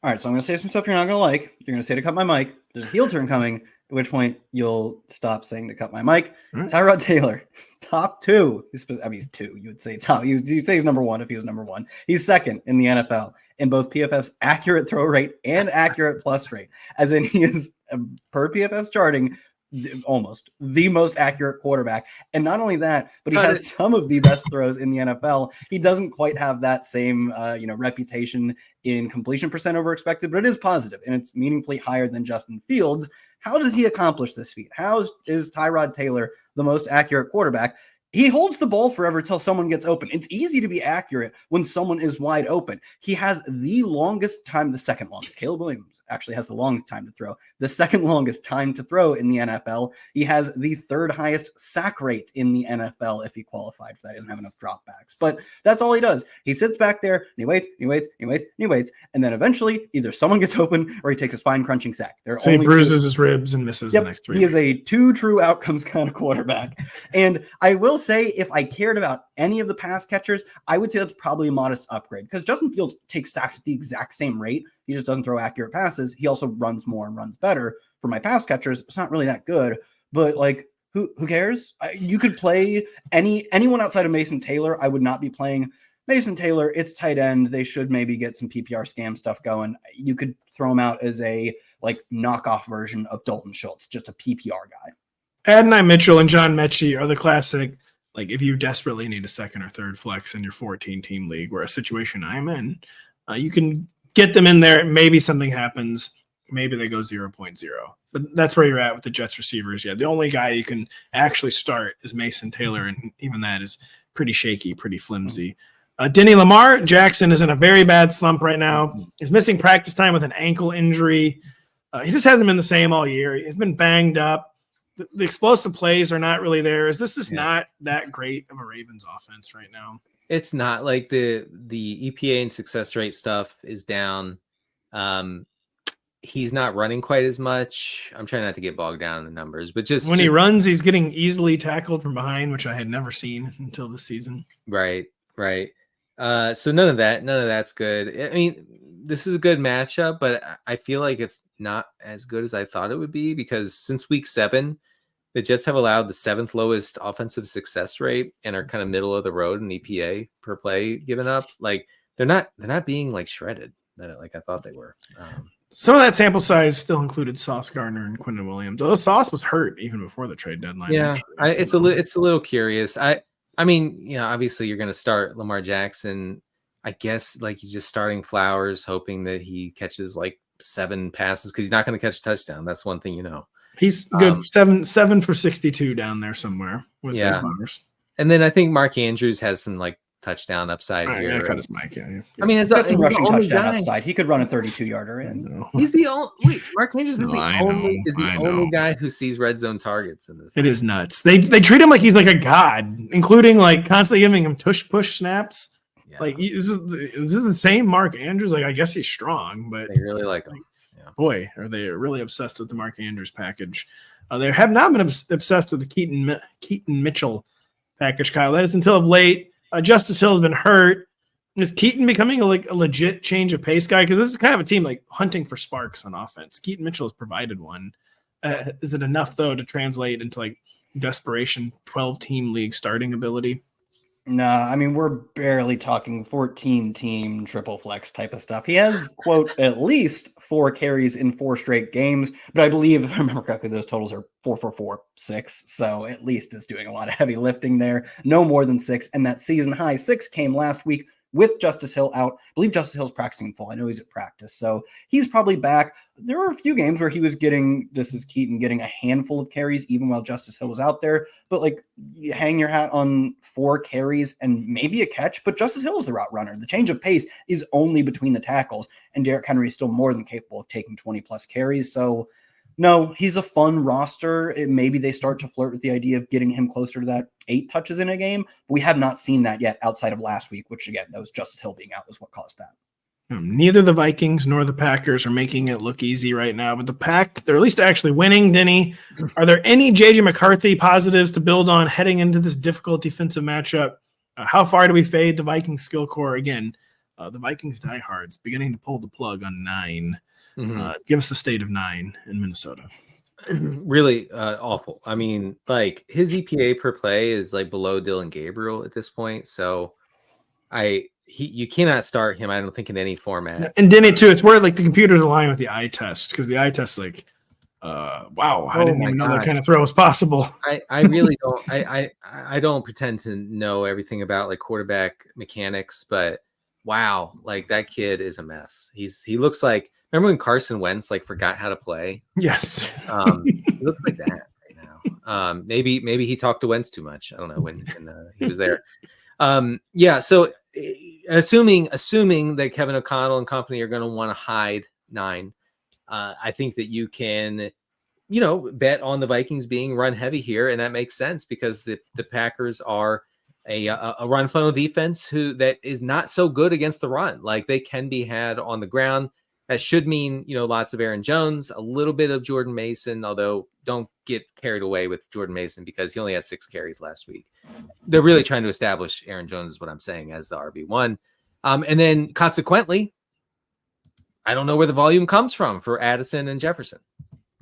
[SPEAKER 2] All right, so I'm going to say some stuff you're not going to like. You're going to say to cut my mic. There's a heel turn coming, at which point you'll stop saying to cut my mic. Right. Tyrod Taylor, top 2. He's 2. You would say top. You'd say he's number 1 if he was number 1. He's 2nd in the NFL in both PFF's accurate throw rate and accurate plus rate, as in he is, per PFF's charting, almost the most accurate quarterback. And not only that, but he has some of the best throws in the NFL. He doesn't quite have that same reputation in completion percent over expected, but it is positive and it's meaningfully higher than Justin Fields. How does he accomplish this feat? How is Tyrod Taylor the most accurate quarterback? He holds the ball forever till someone gets open. It's easy to be accurate when someone is wide open. He has the longest time, the second longest. Caleb Williams actually has the longest time to throw, the second longest time to throw in the NFL. He has the 3rd highest sack rate in the NFL if he qualified for that. He doesn't have enough dropbacks, but that's all he does. He sits back there and he waits, and then eventually either someone gets open or he takes a spine-crunching sack.
[SPEAKER 1] So he bruises his ribs and misses the next 3
[SPEAKER 2] He is a 2 true outcomes kind of quarterback. And I will say, if I cared about any of the pass catchers, I would say that's probably a modest upgrade, because Justin Fields takes sacks at the exact same rate. He just doesn't throw accurate passes. He also runs more and runs better. For my pass catchers, it's not really that good, but who cares? You could play anyone outside of Mason Taylor. I would not be playing Mason Taylor, it's tight end. They should maybe get some PPR scam stuff going. You could throw him out as a like knockoff version of Dalton Schultz, just a PPR guy.
[SPEAKER 1] Adonai Mitchell and John Mechie are the classic, like if you desperately need a second or third flex in your 14-team league, where a situation I'm in, you can get them in there. Maybe something happens. Maybe they go 0.0. But that's where you're at with the Jets receivers. Yeah, the only guy you can actually start is Mason Taylor, and even that is pretty shaky, pretty flimsy. Denny Lamar Jackson is in a very bad slump right now. He's missing practice time with an ankle injury. He just hasn't been the same all year. He's been banged up. The explosive plays are not really there. This is not that great of a Ravens offense right now.
[SPEAKER 3] It's not like the EPA and success rate stuff is down. He's not running quite as much. I'm trying not to get bogged down in the numbers, but just
[SPEAKER 1] he runs, he's getting easily tackled from behind, which I had never seen until this season.
[SPEAKER 3] Right. So none of that's good. I mean, this is a good matchup, but I feel like it's not as good as I thought it would be, because since week 7, the Jets have allowed the 7th lowest offensive success rate and are kind of middle of the road in EPA per play given up. Like they're not being like shredded like I thought they were.
[SPEAKER 1] Some of that sample size still included Sauce Gardner and Quinton Williams, although Sauce was hurt even before the trade deadline.
[SPEAKER 3] Yeah, it's a little curious. I mean, you know, obviously you're going to start Lamar Jackson. I guess like you're just starting Flowers, hoping that he catches like 7 passes, because he's not going to catch a touchdown. That's one thing, you know.
[SPEAKER 1] He's good. 7 for 62 down there somewhere with Flowers.
[SPEAKER 3] And then I think Mark Andrews has some like touchdown upside here.
[SPEAKER 1] Yeah, cut his mic. Yeah.
[SPEAKER 3] I mean,
[SPEAKER 2] it's got some rushing touchdown upside. He could run a 32-yarder in.
[SPEAKER 3] He's the only. Mark Andrews is the only guy who sees red zone targets in this.
[SPEAKER 1] It is nuts. They treat him like he's like a god, including like constantly giving him tush push snaps. Yeah. Like this is the same Mark Andrews. Like I guess he's strong, but
[SPEAKER 3] they really like him. Yeah.
[SPEAKER 1] Boy, are they really obsessed with the Mark Andrews package? They have not been obsessed with the Keaton Mitchell package, Kyle. That is until of late. Justice Hill has been hurt. Is Keaton becoming a legit change of pace guy? Because this is kind of a team like hunting for sparks on offense. Keaton Mitchell has provided one. Is it enough though to translate into like desperation 12-team league starting ability?
[SPEAKER 2] No, I mean, we're barely talking 14-team triple flex type of stuff. He has, quote, at least 4 carries in 4 straight games, but I believe, if I remember correctly, those totals are 4 for 4, 6. So at least is doing a lot of heavy lifting there. No more than 6. And that season high 6 came last week with Justice Hill out. I believe Justice Hill's practicing full. I know he's at practice. So he's probably back. There were a few games where he was getting a handful of carries even while Justice Hill was out there. But like you hang your hat on 4 carries and maybe a catch, but Justice Hill is the route runner. The change of pace is only between the tackles, and Derrick Henry is still more than capable of taking 20 plus carries. So no, he's a fun roster. Maybe they start to flirt with the idea of getting him closer to that 8 touches in a game. We have not seen that yet outside of last week, which again, that was Justice Hill being out was what caused that.
[SPEAKER 1] Neither the Vikings nor the Packers are making it look easy right now, but the Pack, they're at least actually winning. Denny, are there any J.J. McCarthy positives to build on heading into this difficult defensive matchup? How far do we fade the Vikings skill core? Again, the Vikings diehards beginning to pull the plug on 9. Mm-hmm. Give us the state of 9 in Minnesota.
[SPEAKER 3] Really awful. I mean, like his EPA per play is like below Dylan Gabriel at this point. So you cannot start him, I don't think, in any format.
[SPEAKER 1] And Denny too, it's where like the computers align with the eye test, because the eye test like wow, I didn't even know that kind of throw was possible.
[SPEAKER 3] I really don't I don't pretend to know everything about like quarterback mechanics, but wow, like that kid is a mess. He looks like, remember when Carson Wentz like forgot how to play?
[SPEAKER 1] Yes.
[SPEAKER 3] He looks like that right now. Maybe he talked to Wentz too much. I don't know when he was there. Yeah, so assuming that Kevin O'Connell and company are going to want to hide 9, I think that you can, bet on the Vikings being run heavy here, and that makes sense because the Packers are a run funnel defense that is not so good against the run. Like they can be had on the ground. That should mean, lots of Aaron Jones, a little bit of Jordan Mason, although don't get carried away with Jordan Mason because he only had 6 carries last week. They're really trying to establish Aaron Jones is what I'm saying as the RB1. And then consequently, I don't know where the volume comes from for Addison and Jefferson.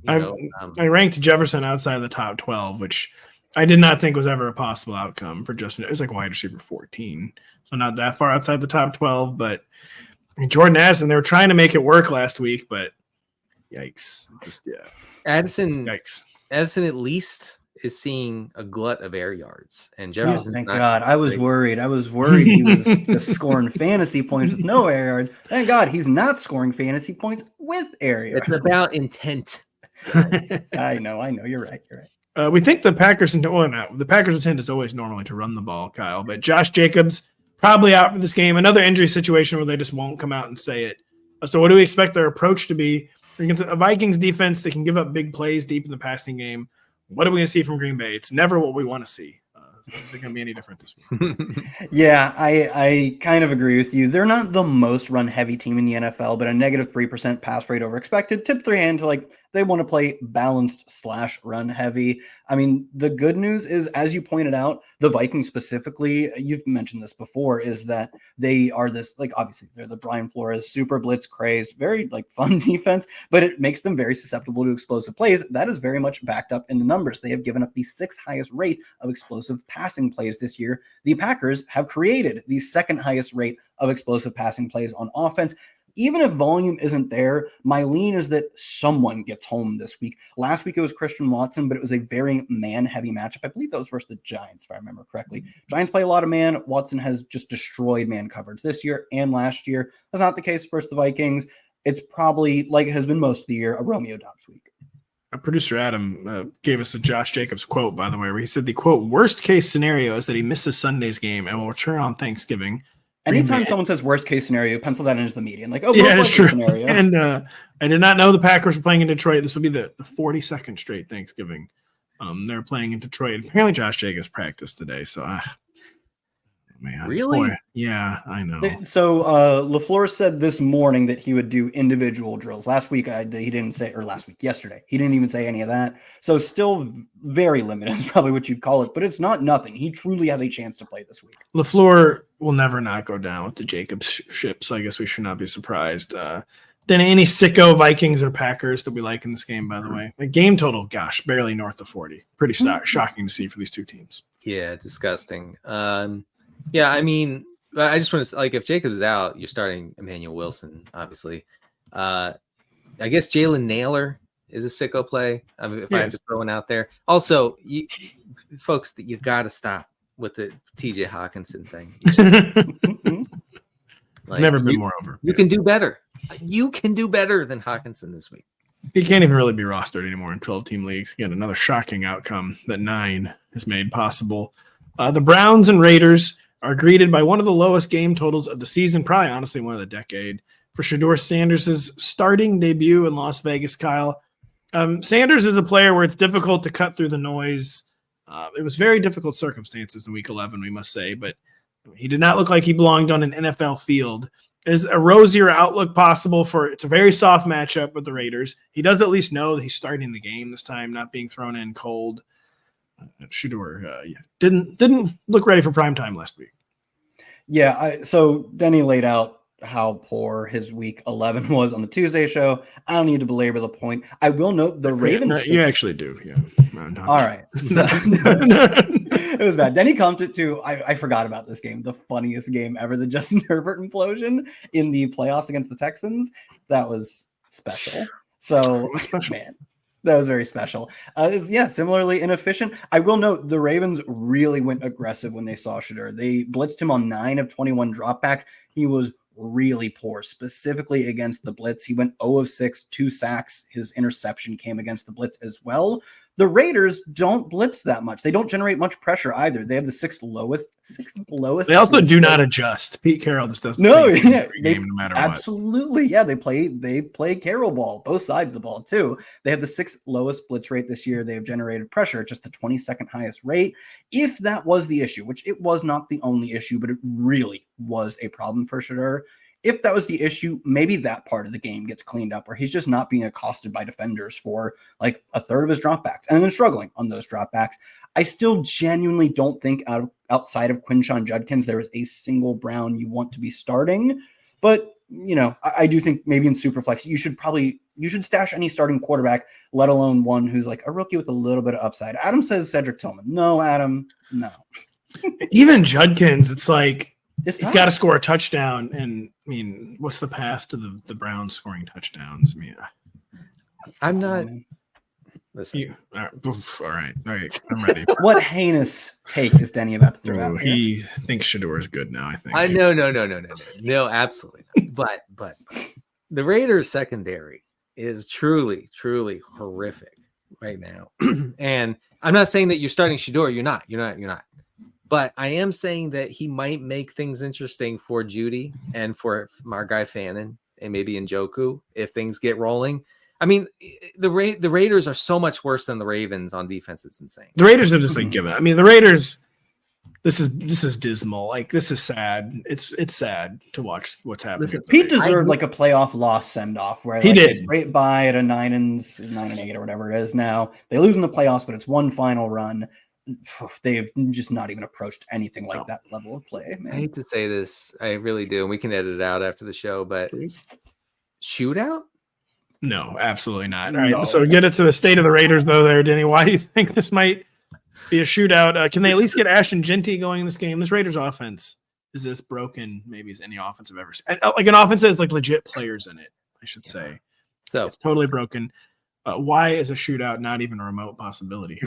[SPEAKER 1] I ranked Jefferson outside of the top 12, which I did not think was ever a possible outcome for Justin. It was like wide receiver 14, so not that far outside the top 12. But I mean, Jordan Addison, they were trying to make it work last week, but yikes!
[SPEAKER 3] Addison
[SPEAKER 1] Yikes!
[SPEAKER 3] Addison at least is seeing a glut of air yards, and
[SPEAKER 2] Oh,
[SPEAKER 3] Jefferson's
[SPEAKER 2] thank
[SPEAKER 3] not
[SPEAKER 2] God. I was
[SPEAKER 3] great.
[SPEAKER 2] worried. I was worried he was just scoring fantasy points with no air yards. Thank God he's not scoring fantasy points with air yards.
[SPEAKER 3] It's about intent.
[SPEAKER 2] I know. You're right.
[SPEAKER 1] We think the Packers the Packers' intent is always normally to run the ball, Kyle, but Josh Jacobs probably out for this game. Another injury situation where they just won't come out and say it. So what do we expect their approach to be against a Vikings defense that can give up big plays deep in the passing game? What are we going to see from Green Bay? It's never what we want to see. Is it going to be any different this week?
[SPEAKER 2] Yeah, I kind of agree with you. They're not the most run-heavy team in the NFL, but a negative 3% pass rate over expected tipped their hand to like they want to play balanced / run heavy. I mean, the good news is, as you pointed out, the Vikings specifically, you've mentioned this before, is that they are this, like, obviously they're the Brian Flores super blitz crazed, very like fun defense, but it makes them very susceptible to explosive plays. That is very much backed up in the numbers. They have given up the 6th highest rate of explosive passing plays this year. The Packers have created the 2nd highest rate of explosive passing plays on offense. Even if volume isn't there, my lean is that someone gets home this week. Last week it was Christian Watson, but it was a very man-heavy matchup. I believe that was versus the Giants, if I remember correctly. Giants play a lot of man. Watson has just destroyed man coverage this year and last year. That's not the case versus the Vikings. It's probably, like it has been most of the year, a Romeo Doubs week.
[SPEAKER 1] Producer Adam gave us a Josh Jacobs quote, by the way, where he said the, quote, worst case scenario is that he misses Sunday's game and will return on Thanksgiving.
[SPEAKER 2] Anytime someone says worst case scenario, pencil that in as the median. Like, oh,
[SPEAKER 1] yeah, it's true.
[SPEAKER 2] Scenario.
[SPEAKER 1] And I did not know the Packers were playing in Detroit. This would be the 42nd straight Thanksgiving. They're playing in Detroit. Apparently, Josh Jacobs practiced today. So, man,
[SPEAKER 3] really?
[SPEAKER 1] Boy, yeah, I know.
[SPEAKER 2] So LaFleur said this morning that he would do individual drills. Last week, he didn't say, or last week, yesterday, he didn't even say any of that. So still very limited is probably what you'd call it, but it's not nothing. He truly has a chance to play this week.
[SPEAKER 1] LaFleur will never not go down with the Jacobs ship, so I guess we should not be surprised. Then any sicko Vikings or Packers that we like in this game, by the way. The game total, gosh, barely north of 40. Pretty shocking to see for these two teams.
[SPEAKER 3] Yeah, disgusting. Yeah, I mean, I just want to, like, if Jacobs is out, you're starting Emmanuel Wilson, obviously. I guess Jalen Naylor is a sicko play, if I have to throw one out there. Also, folks, you've got to stop with the TJ Hawkinson thing.
[SPEAKER 1] It's never been more over.
[SPEAKER 3] You can do better. You can do better than Hawkinson this week.
[SPEAKER 1] He can't even really be rostered anymore in 12-team leagues. Again, another shocking outcome that 9 has made possible. The Browns and Raiders are greeted by one of the lowest game totals of the season, probably honestly one of the decade, for Shedeur Sanders' starting debut in Las Vegas, Kyle. Sanders is a player where it's difficult to cut through the noise. It was very difficult circumstances in week 11, we must say, but he did not look like he belonged on an NFL field. Is a rosier outlook possible for it's a very soft matchup with the Raiders. He does at least know that he's starting the game this time, not being thrown in cold. Shedeur didn't look ready for prime time last week.
[SPEAKER 2] Yeah, so Denny laid out how poor his week 11 was on the Tuesday show. I don't need to belabor the point. I will note the Ravens.
[SPEAKER 1] No, you actually do, yeah.
[SPEAKER 2] All right. So, it was bad. Denny commented too. I forgot about this game. The funniest game ever. The Justin Herbert implosion in the playoffs against the Texans. That was special. So, man. That was very special. Similarly inefficient. I will note the Ravens really went aggressive when they saw Shedeur. They blitzed him on 9 of 21 dropbacks. He was really poor, specifically against the blitz. He went 0 of 6, 2 sacks. His interception came against the blitz as well. The Raiders don't blitz that much. They don't generate much pressure either. They have the sixth lowest.
[SPEAKER 1] They also do not adjust. Pete Carroll just does
[SPEAKER 2] the same
[SPEAKER 1] game no matter
[SPEAKER 2] absolutely, what. Yeah, they play Carroll ball, both sides of the ball too. They have the 6th lowest blitz rate this year. They have generated pressure at just the 22nd highest rate. If that was the issue, which it was not the only issue, but it really was a problem for Shedeur. If that was the issue, maybe that part of the game gets cleaned up where he's just not being accosted by defenders for like a third of his dropbacks and then struggling on those dropbacks. I still genuinely don't think outside of Quinshon Judkins, there is a single Brown you want to be starting. But I do think maybe in Superflex, you should stash any starting quarterback, let alone one who's like a rookie with a little bit of upside. Adam says Cedric Tillman. No, Adam, no.
[SPEAKER 1] Even Judkins, it's like he's got to
[SPEAKER 2] tough.
[SPEAKER 1] score a touchdown. And I mean, what's the path to the Browns scoring touchdowns? I mean,
[SPEAKER 3] I'm not. Listen.
[SPEAKER 1] All right. I'm ready.
[SPEAKER 2] What heinous take is Denny about to throw out here?
[SPEAKER 1] He thinks Shador is good now, I think.
[SPEAKER 3] No, absolutely not. But the Raiders secondary is truly horrific right now. And I'm not saying that you're starting Shador. You're not. But I am saying that he might make things interesting for Judy and for our guy Fannin and maybe Njoku if things get rolling. I mean, the Raiders are so much worse than the Ravens on defense. It's insane.
[SPEAKER 1] The Raiders have just given. I mean, the Raiders. This is dismal. Like, this is sad. It's sad to watch what's happening.
[SPEAKER 2] Listen, Pete deserved like a playoff loss send off where
[SPEAKER 1] he did
[SPEAKER 2] a straight bye at a 9-8 or whatever it is. Now they lose in the playoffs, but it's one final run. They have just not even approached anything like that level of play. Man.
[SPEAKER 3] I hate to say this, I really do, and we can edit it out after the show. But shootout.
[SPEAKER 1] No, absolutely not. All right, so get it to the state of the Raiders, though, there, Denny. Why do you think this might be a shootout? Can they at least get Ashton Genty going in this game? This Raiders offense is this broken maybe as any offense I've ever seen. Like an offense that has like legit players in it, I should say. So it's totally broken. Why is a shootout not even a remote possibility?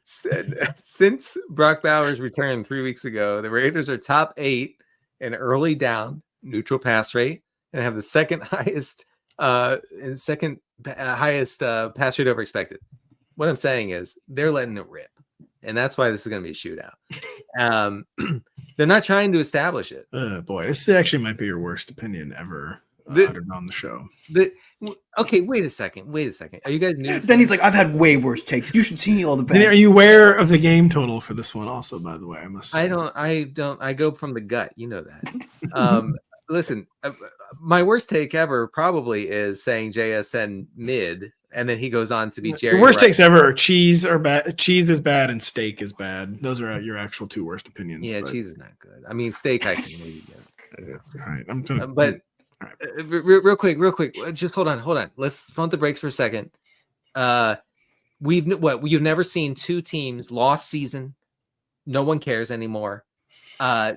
[SPEAKER 3] Since Brock Bowers returned 3 weeks ago, the Raiders are top 8 in early down neutral pass rate and have the second highest pass rate over expected. What I'm saying is they're letting it rip, and that's why this is going to be a shootout. They're not trying to establish it.
[SPEAKER 1] Boy, this actually might be your worst opinion ever uttered on the show.
[SPEAKER 3] Okay, wait a second. Are you guys new?
[SPEAKER 2] Then he's like, I've had way worse takes. You should see all the bad.
[SPEAKER 1] Are you aware of the game total for this one? Also, by the way, I must say.
[SPEAKER 3] I don't. I go from the gut. You know that. Listen, my worst take ever probably is saying JSN mid, and then he goes on to be Jerry.
[SPEAKER 1] The worst takes ever are cheese or bad. Cheese is bad and steak is bad. Those are your actual two worst opinions.
[SPEAKER 3] Yeah, cheese is not good. I mean, steak I can maybe get.
[SPEAKER 1] All right, I'm gonna.
[SPEAKER 3] But real quick. Just hold on. Let's pump the brakes for a second. You've never seen two teams lost season. No one cares anymore.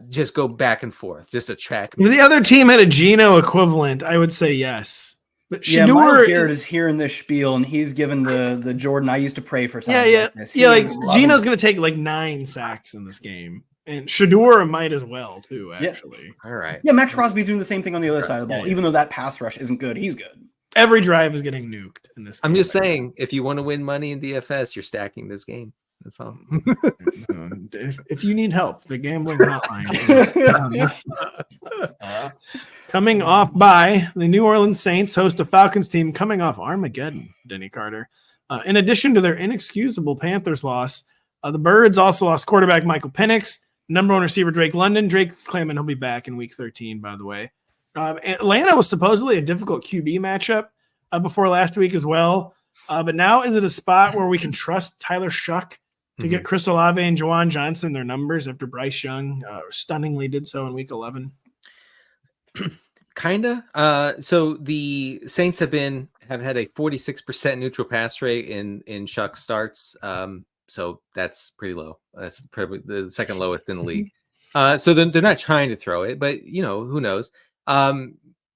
[SPEAKER 3] Just go back and forth, just a track.
[SPEAKER 1] If the other team had a Geno equivalent, I would say yes. But
[SPEAKER 2] Myles Garrett is hearing this spiel, and he's given the Jordan. I used to pray for something like this.
[SPEAKER 1] Like Geno's going to take like 9 sacks in this game, and Shador might as well too. Actually,
[SPEAKER 3] all right.
[SPEAKER 2] Yeah, Max Crosby's doing the same thing on the other side of the ball. Even though that pass rush isn't good, he's good.
[SPEAKER 1] Every drive is getting nuked in this game.
[SPEAKER 3] I'm just saying, if you want to win money in DFS, you're stacking this game. That's all.
[SPEAKER 1] If you need help, the gambling hotline is coming off by the New Orleans Saints host a Falcons team coming off Armageddon, Denny Carter. In addition to their inexcusable Panthers loss, the Birds also lost quarterback Michael Penix, number 1 receiver Drake London. Drake's claiming he'll be back in week 13, by the way. Atlanta was supposedly a difficult QB matchup before last week as well. But now is it a spot where we can trust Tyler Shuck to get Chris Olave and Juwan Johnson their numbers after Bryce Young stunningly did so in week 11?
[SPEAKER 3] Kinda. So the Saints have had a 46% neutral pass rate in Shuck starts. So that's pretty low. That's probably the second lowest in the league. So they're not trying to throw it, but who knows?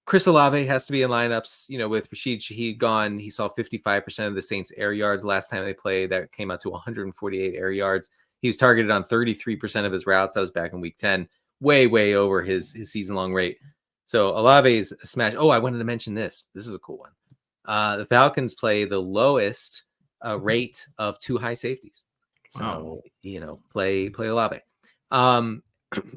[SPEAKER 3] Chris Olave has to be in lineups, with Rashid Shaheed gone. He saw 55% of the Saints' air yards last time they played. That came out to 148 air yards. He was targeted on 33% of his routes. That was back in week 10, way over his season-long rate. So Olave is a smash. Oh, I wanted to mention this. This is a cool one. The Falcons play the lowest rate of 2 high safeties. So, play Olave.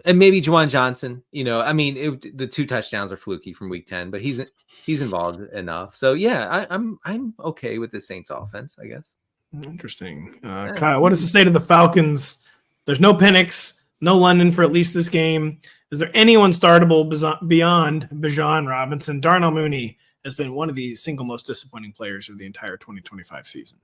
[SPEAKER 3] And maybe Juwan Johnson, the 2 touchdowns are fluky from week 10, but he's involved enough. So yeah, I'm okay with the Saints offense, I guess.
[SPEAKER 1] Interesting. Kyle, what is the state of the Falcons? There's no Penix, no London for at least this game. Is there anyone startable beyond Bijan Robinson? Darnell Mooney has been one of the single most disappointing players of the entire 2025 season.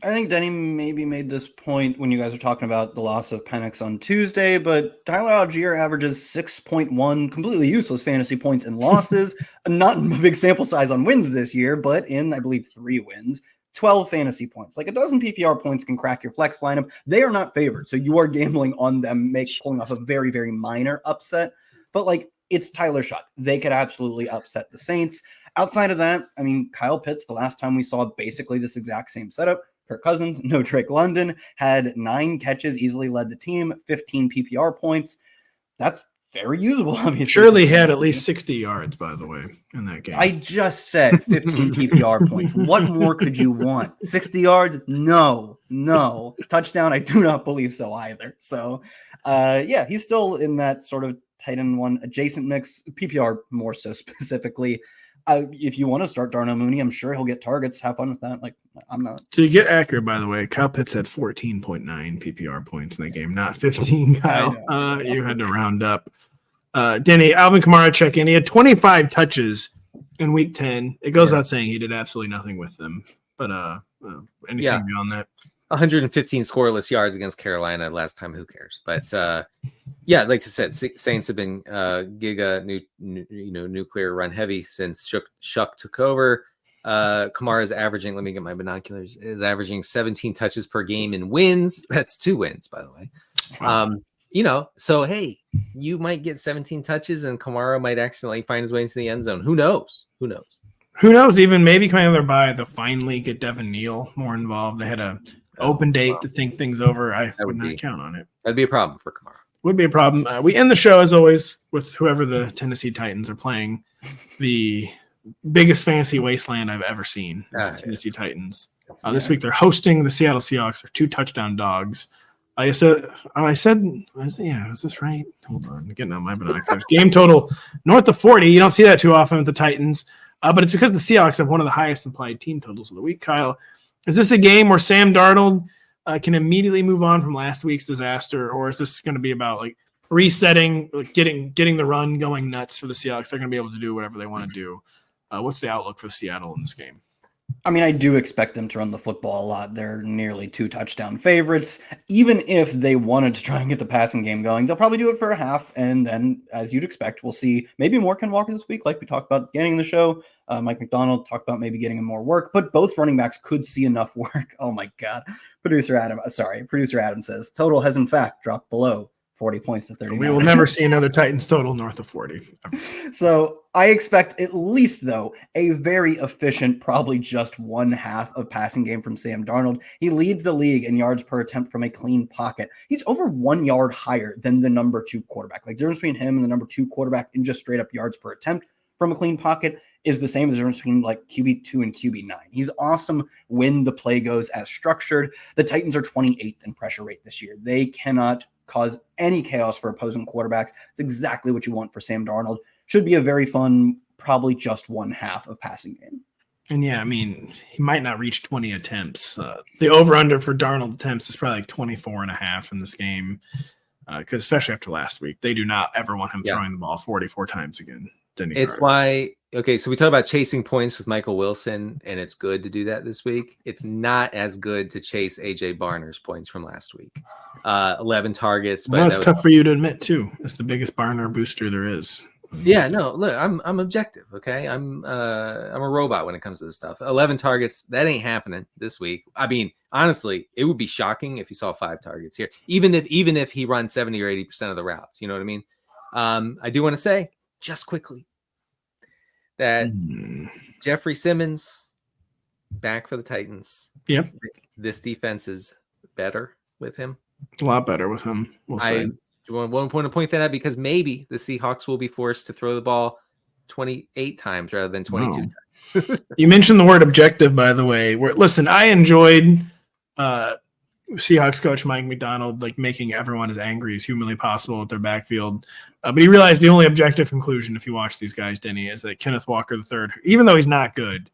[SPEAKER 2] I think Denny maybe made this point when you guys were talking about the loss of Penix on Tuesday, but Tyler Algier averages 6.1 completely useless fantasy points in losses. Not a big sample size on wins this year, but in, I believe, 3 wins, 12 fantasy points. Like a dozen PPR points can crack your flex lineup. They are not favored, so you are gambling on them pulling off a very, very minor upset. But like, it's Tyler Shuck. They could absolutely upset the Saints. Outside of that, I mean, Kyle Pitts, the last time we saw basically this exact same setup, Kirk Cousins, no Drake London, had 9 catches, easily led the team, 15 PPR points. That's very usable. Obviously.
[SPEAKER 1] Surely had at least 60 yards, by the way, in that game.
[SPEAKER 2] I just said 15 PPR points. What more could you want? 60 yards? No. Touchdown? I do not believe so either. So, yeah, he's still in that sort of tight end one adjacent mix, PPR more so specifically. If you want to start Darnell Mooney, I'm sure he'll get targets. Have fun with that. Like, I'm not.
[SPEAKER 1] To get accurate, by the way, Kyle Pitts had 14.9 PPR points in that game, not 15, Kyle. You had to round up. Denny, Alvin Kamara check in. He had 25 touches in week 10. It goes without saying he did absolutely nothing with them. But anything beyond that?
[SPEAKER 3] 115 scoreless yards against Carolina last time. Who cares? But yeah, like I said, Saints have been giga nuclear run heavy since Shuck took over. Kamara is averaging. Let me get my binoculars. Is averaging 17 touches per game in wins. That's 2 wins, by the way. Wow. So hey, you might get 17 touches, and Kamara might accidentally find his way into the end zone. Who knows? Even
[SPEAKER 1] maybe coming their bye, they'll finally get Devin Neal more involved. They had a open date to think things over. I would not count on it.
[SPEAKER 3] That'd be a problem for Kamara.
[SPEAKER 1] Would be a problem. We end the show as always with whoever the Tennessee Titans are playing. The biggest fantasy wasteland I've ever seen. Tennessee Titans. This week they're hosting the Seattle Seahawks. They're 2 touchdown dogs. I said, was this right? Hold on, I'm getting out my binoculars. Game total north of 40. You don't see that too often with the Titans, but it's because the Seahawks have one of the highest implied team totals of the week. Kyle, is this a game where Sam Darnold can immediately move on from last week's disaster, or is this going to be about like resetting, like getting the run going nuts for the Seahawks? They're going to be able to do whatever they want to do. What's the outlook for Seattle in this game?
[SPEAKER 2] I mean, I do expect them to run the football a lot. They're nearly 2 touchdown favorites. Even if they wanted to try and get the passing game going, they'll probably do it for a half. And then, as you'd expect, we'll see maybe more Ken Walker this week, like we talked about getting the show. Mike McDonald talked about maybe getting him more work, but both running backs could see enough work. Oh my God. Producer Adam says total has in fact dropped below 40 points to 39.
[SPEAKER 1] So we will never see another Titans total north of 40.
[SPEAKER 2] So I expect at least, though, a very efficient, probably just 1/2 of passing game from Sam Darnold. He leads the league in yards per attempt from a clean pocket. He's over 1 yard higher than the number 2 quarterback. Like, the difference between him and the number 2 quarterback in just straight up yards per attempt from a clean pocket is the same as the difference between like QB2 and QB9. He's awesome when the play goes as structured. The Titans are 28th in pressure rate this year. They cannot cause any chaos for opposing quarterbacks. It's exactly what you want for Sam Darnold. Should be a very fun, probably just 1/2 of passing game.
[SPEAKER 1] And yeah, I mean, he might not reach 20 attempts. The over-under for Darnold attempts is probably like 24.5 in this game, because especially after last week, they do not ever want him throwing the ball 44 times again.
[SPEAKER 3] It's why, so we talk about chasing points with Michael Wilson, and it's good to do that this week. It's not as good to chase A.J. Barner's points from last week. 11 targets. But
[SPEAKER 1] that's tough for you to admit, too. It's the biggest Barner booster there is.
[SPEAKER 3] Yeah, no, look, I'm objective, okay? I'm a robot when it comes to this stuff. 11 targets, that ain't happening this week. I mean, honestly, it would be shocking if you saw 5 targets here, even if he runs 70 or 80% of the routes. You know what I mean? I do want to say, just quickly, that Jeffrey Simmons back for the Titans.
[SPEAKER 1] Yep.
[SPEAKER 3] This defense is better with him.
[SPEAKER 1] It's a lot better with him. We'll say.
[SPEAKER 3] I want to point that out because maybe the Seahawks will be forced to throw the ball 28 times rather than 22 times.
[SPEAKER 1] You mentioned the word objective, by the way. Listen, I enjoyed Seahawks coach Mike McDonald like making everyone as angry as humanly possible with their backfield. But he realized the only objective conclusion, if you watch these guys, Denny, is that Kenneth Walker III, even though he's not good,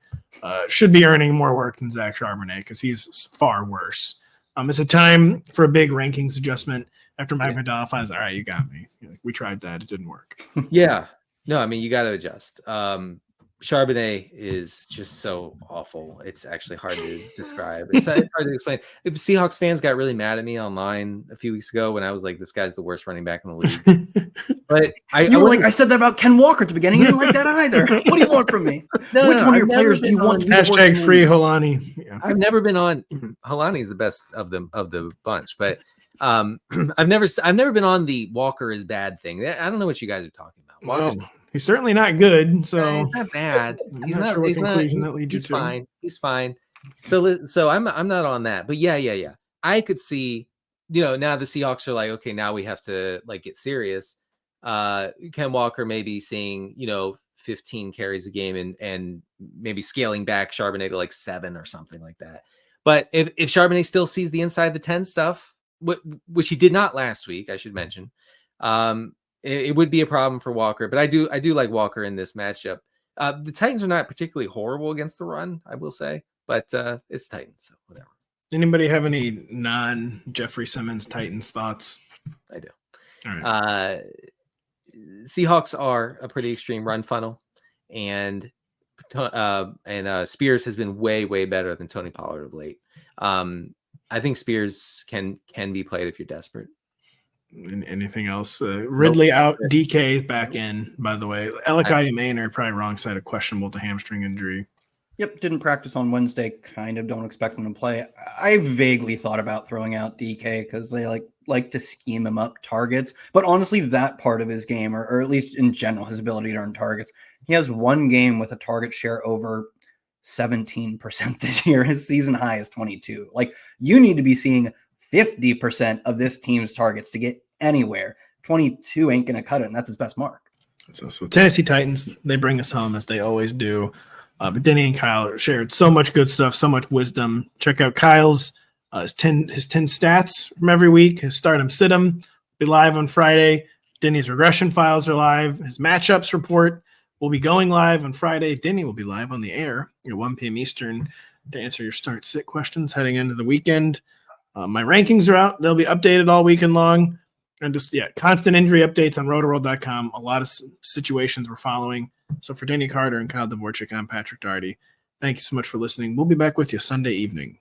[SPEAKER 1] should be earning more work than Zach Charbonnet because he's far worse. It's a time for a big rankings adjustment after Mike McDonald finds, all right, you got me. We tried that. It didn't work.
[SPEAKER 3] Yeah. No, I mean, you got to adjust. Charbonnet is just so awful. It's actually hard to describe. It's hard to explain. If Seahawks fans got really mad at me online a few weeks ago when I was like, this guy's the worst running back in the league. But
[SPEAKER 2] you were like, I said that about Ken Walker at the beginning. You didn't like that either. What do you want from me? Which one of your players do you want to be
[SPEAKER 1] hashtag free Holani? Yeah.
[SPEAKER 3] I've never been on Holani is the best of the bunch, but I've never been on the Walker is bad thing. I don't know what you guys are talking about. Walker's
[SPEAKER 1] He's certainly not good, so
[SPEAKER 3] he's not bad.
[SPEAKER 1] He's not sure what conclusion that leads you to.
[SPEAKER 3] Fine. He's fine. So I'm not on that. But yeah. I could see, now the Seahawks are like, okay, now we have to like get serious. Ken Walker maybe seeing, 15 carries a game and maybe scaling back Charbonnet to like 7 or something like that. But if Charbonnet still sees the inside the 10 stuff, which he did not last week, I should mention, it would be a problem for Walker, but I do like Walker in this matchup. The Titans are not particularly horrible against the run, I will say, but it's Titans, so whatever.
[SPEAKER 1] Anybody have any non-Jeffrey Simmons Titans thoughts?
[SPEAKER 3] I do.
[SPEAKER 1] All right.
[SPEAKER 3] Seahawks are a pretty extreme run funnel, and Spears has been way better than Tony Pollard of late. I think Spears can be played if you're desperate.
[SPEAKER 1] Anything else? Ridley out. DK is back in, by the way. Elikai Maynard probably wrong side of questionable to hamstring injury.
[SPEAKER 2] Yep, didn't practice on Wednesday. Kind of don't expect him to play. I vaguely thought about throwing out DK because they like to scheme him up targets. But honestly, that part of his game, or at least in general, his ability to earn targets, he has one game with a target share over 17% this year. His season high is 22. Like, you need to be seeing 50% of this team's targets to get anywhere. 22 ain't going to cut it, and that's his best mark.
[SPEAKER 1] So Tennessee Titans, they bring us home as they always do. But Denny and Kyle shared so much good stuff, so much wisdom. Check out Kyle's his 10 stats from every week. His start 'em, sit 'em be live on Friday. Denny's regression files are live. His matchups report will be going live on Friday. Denny will be live on the air at 1 p.m. Eastern to answer your start sit questions heading into the weekend. My rankings are out. They'll be updated all weekend long. And just, constant injury updates on Rotoworld.com. A lot of situations we're following. So for Denny Carter and Kyle Dvorchak, I'm Patrick Daugherty. Thank you so much for listening. We'll be back with you Sunday evening.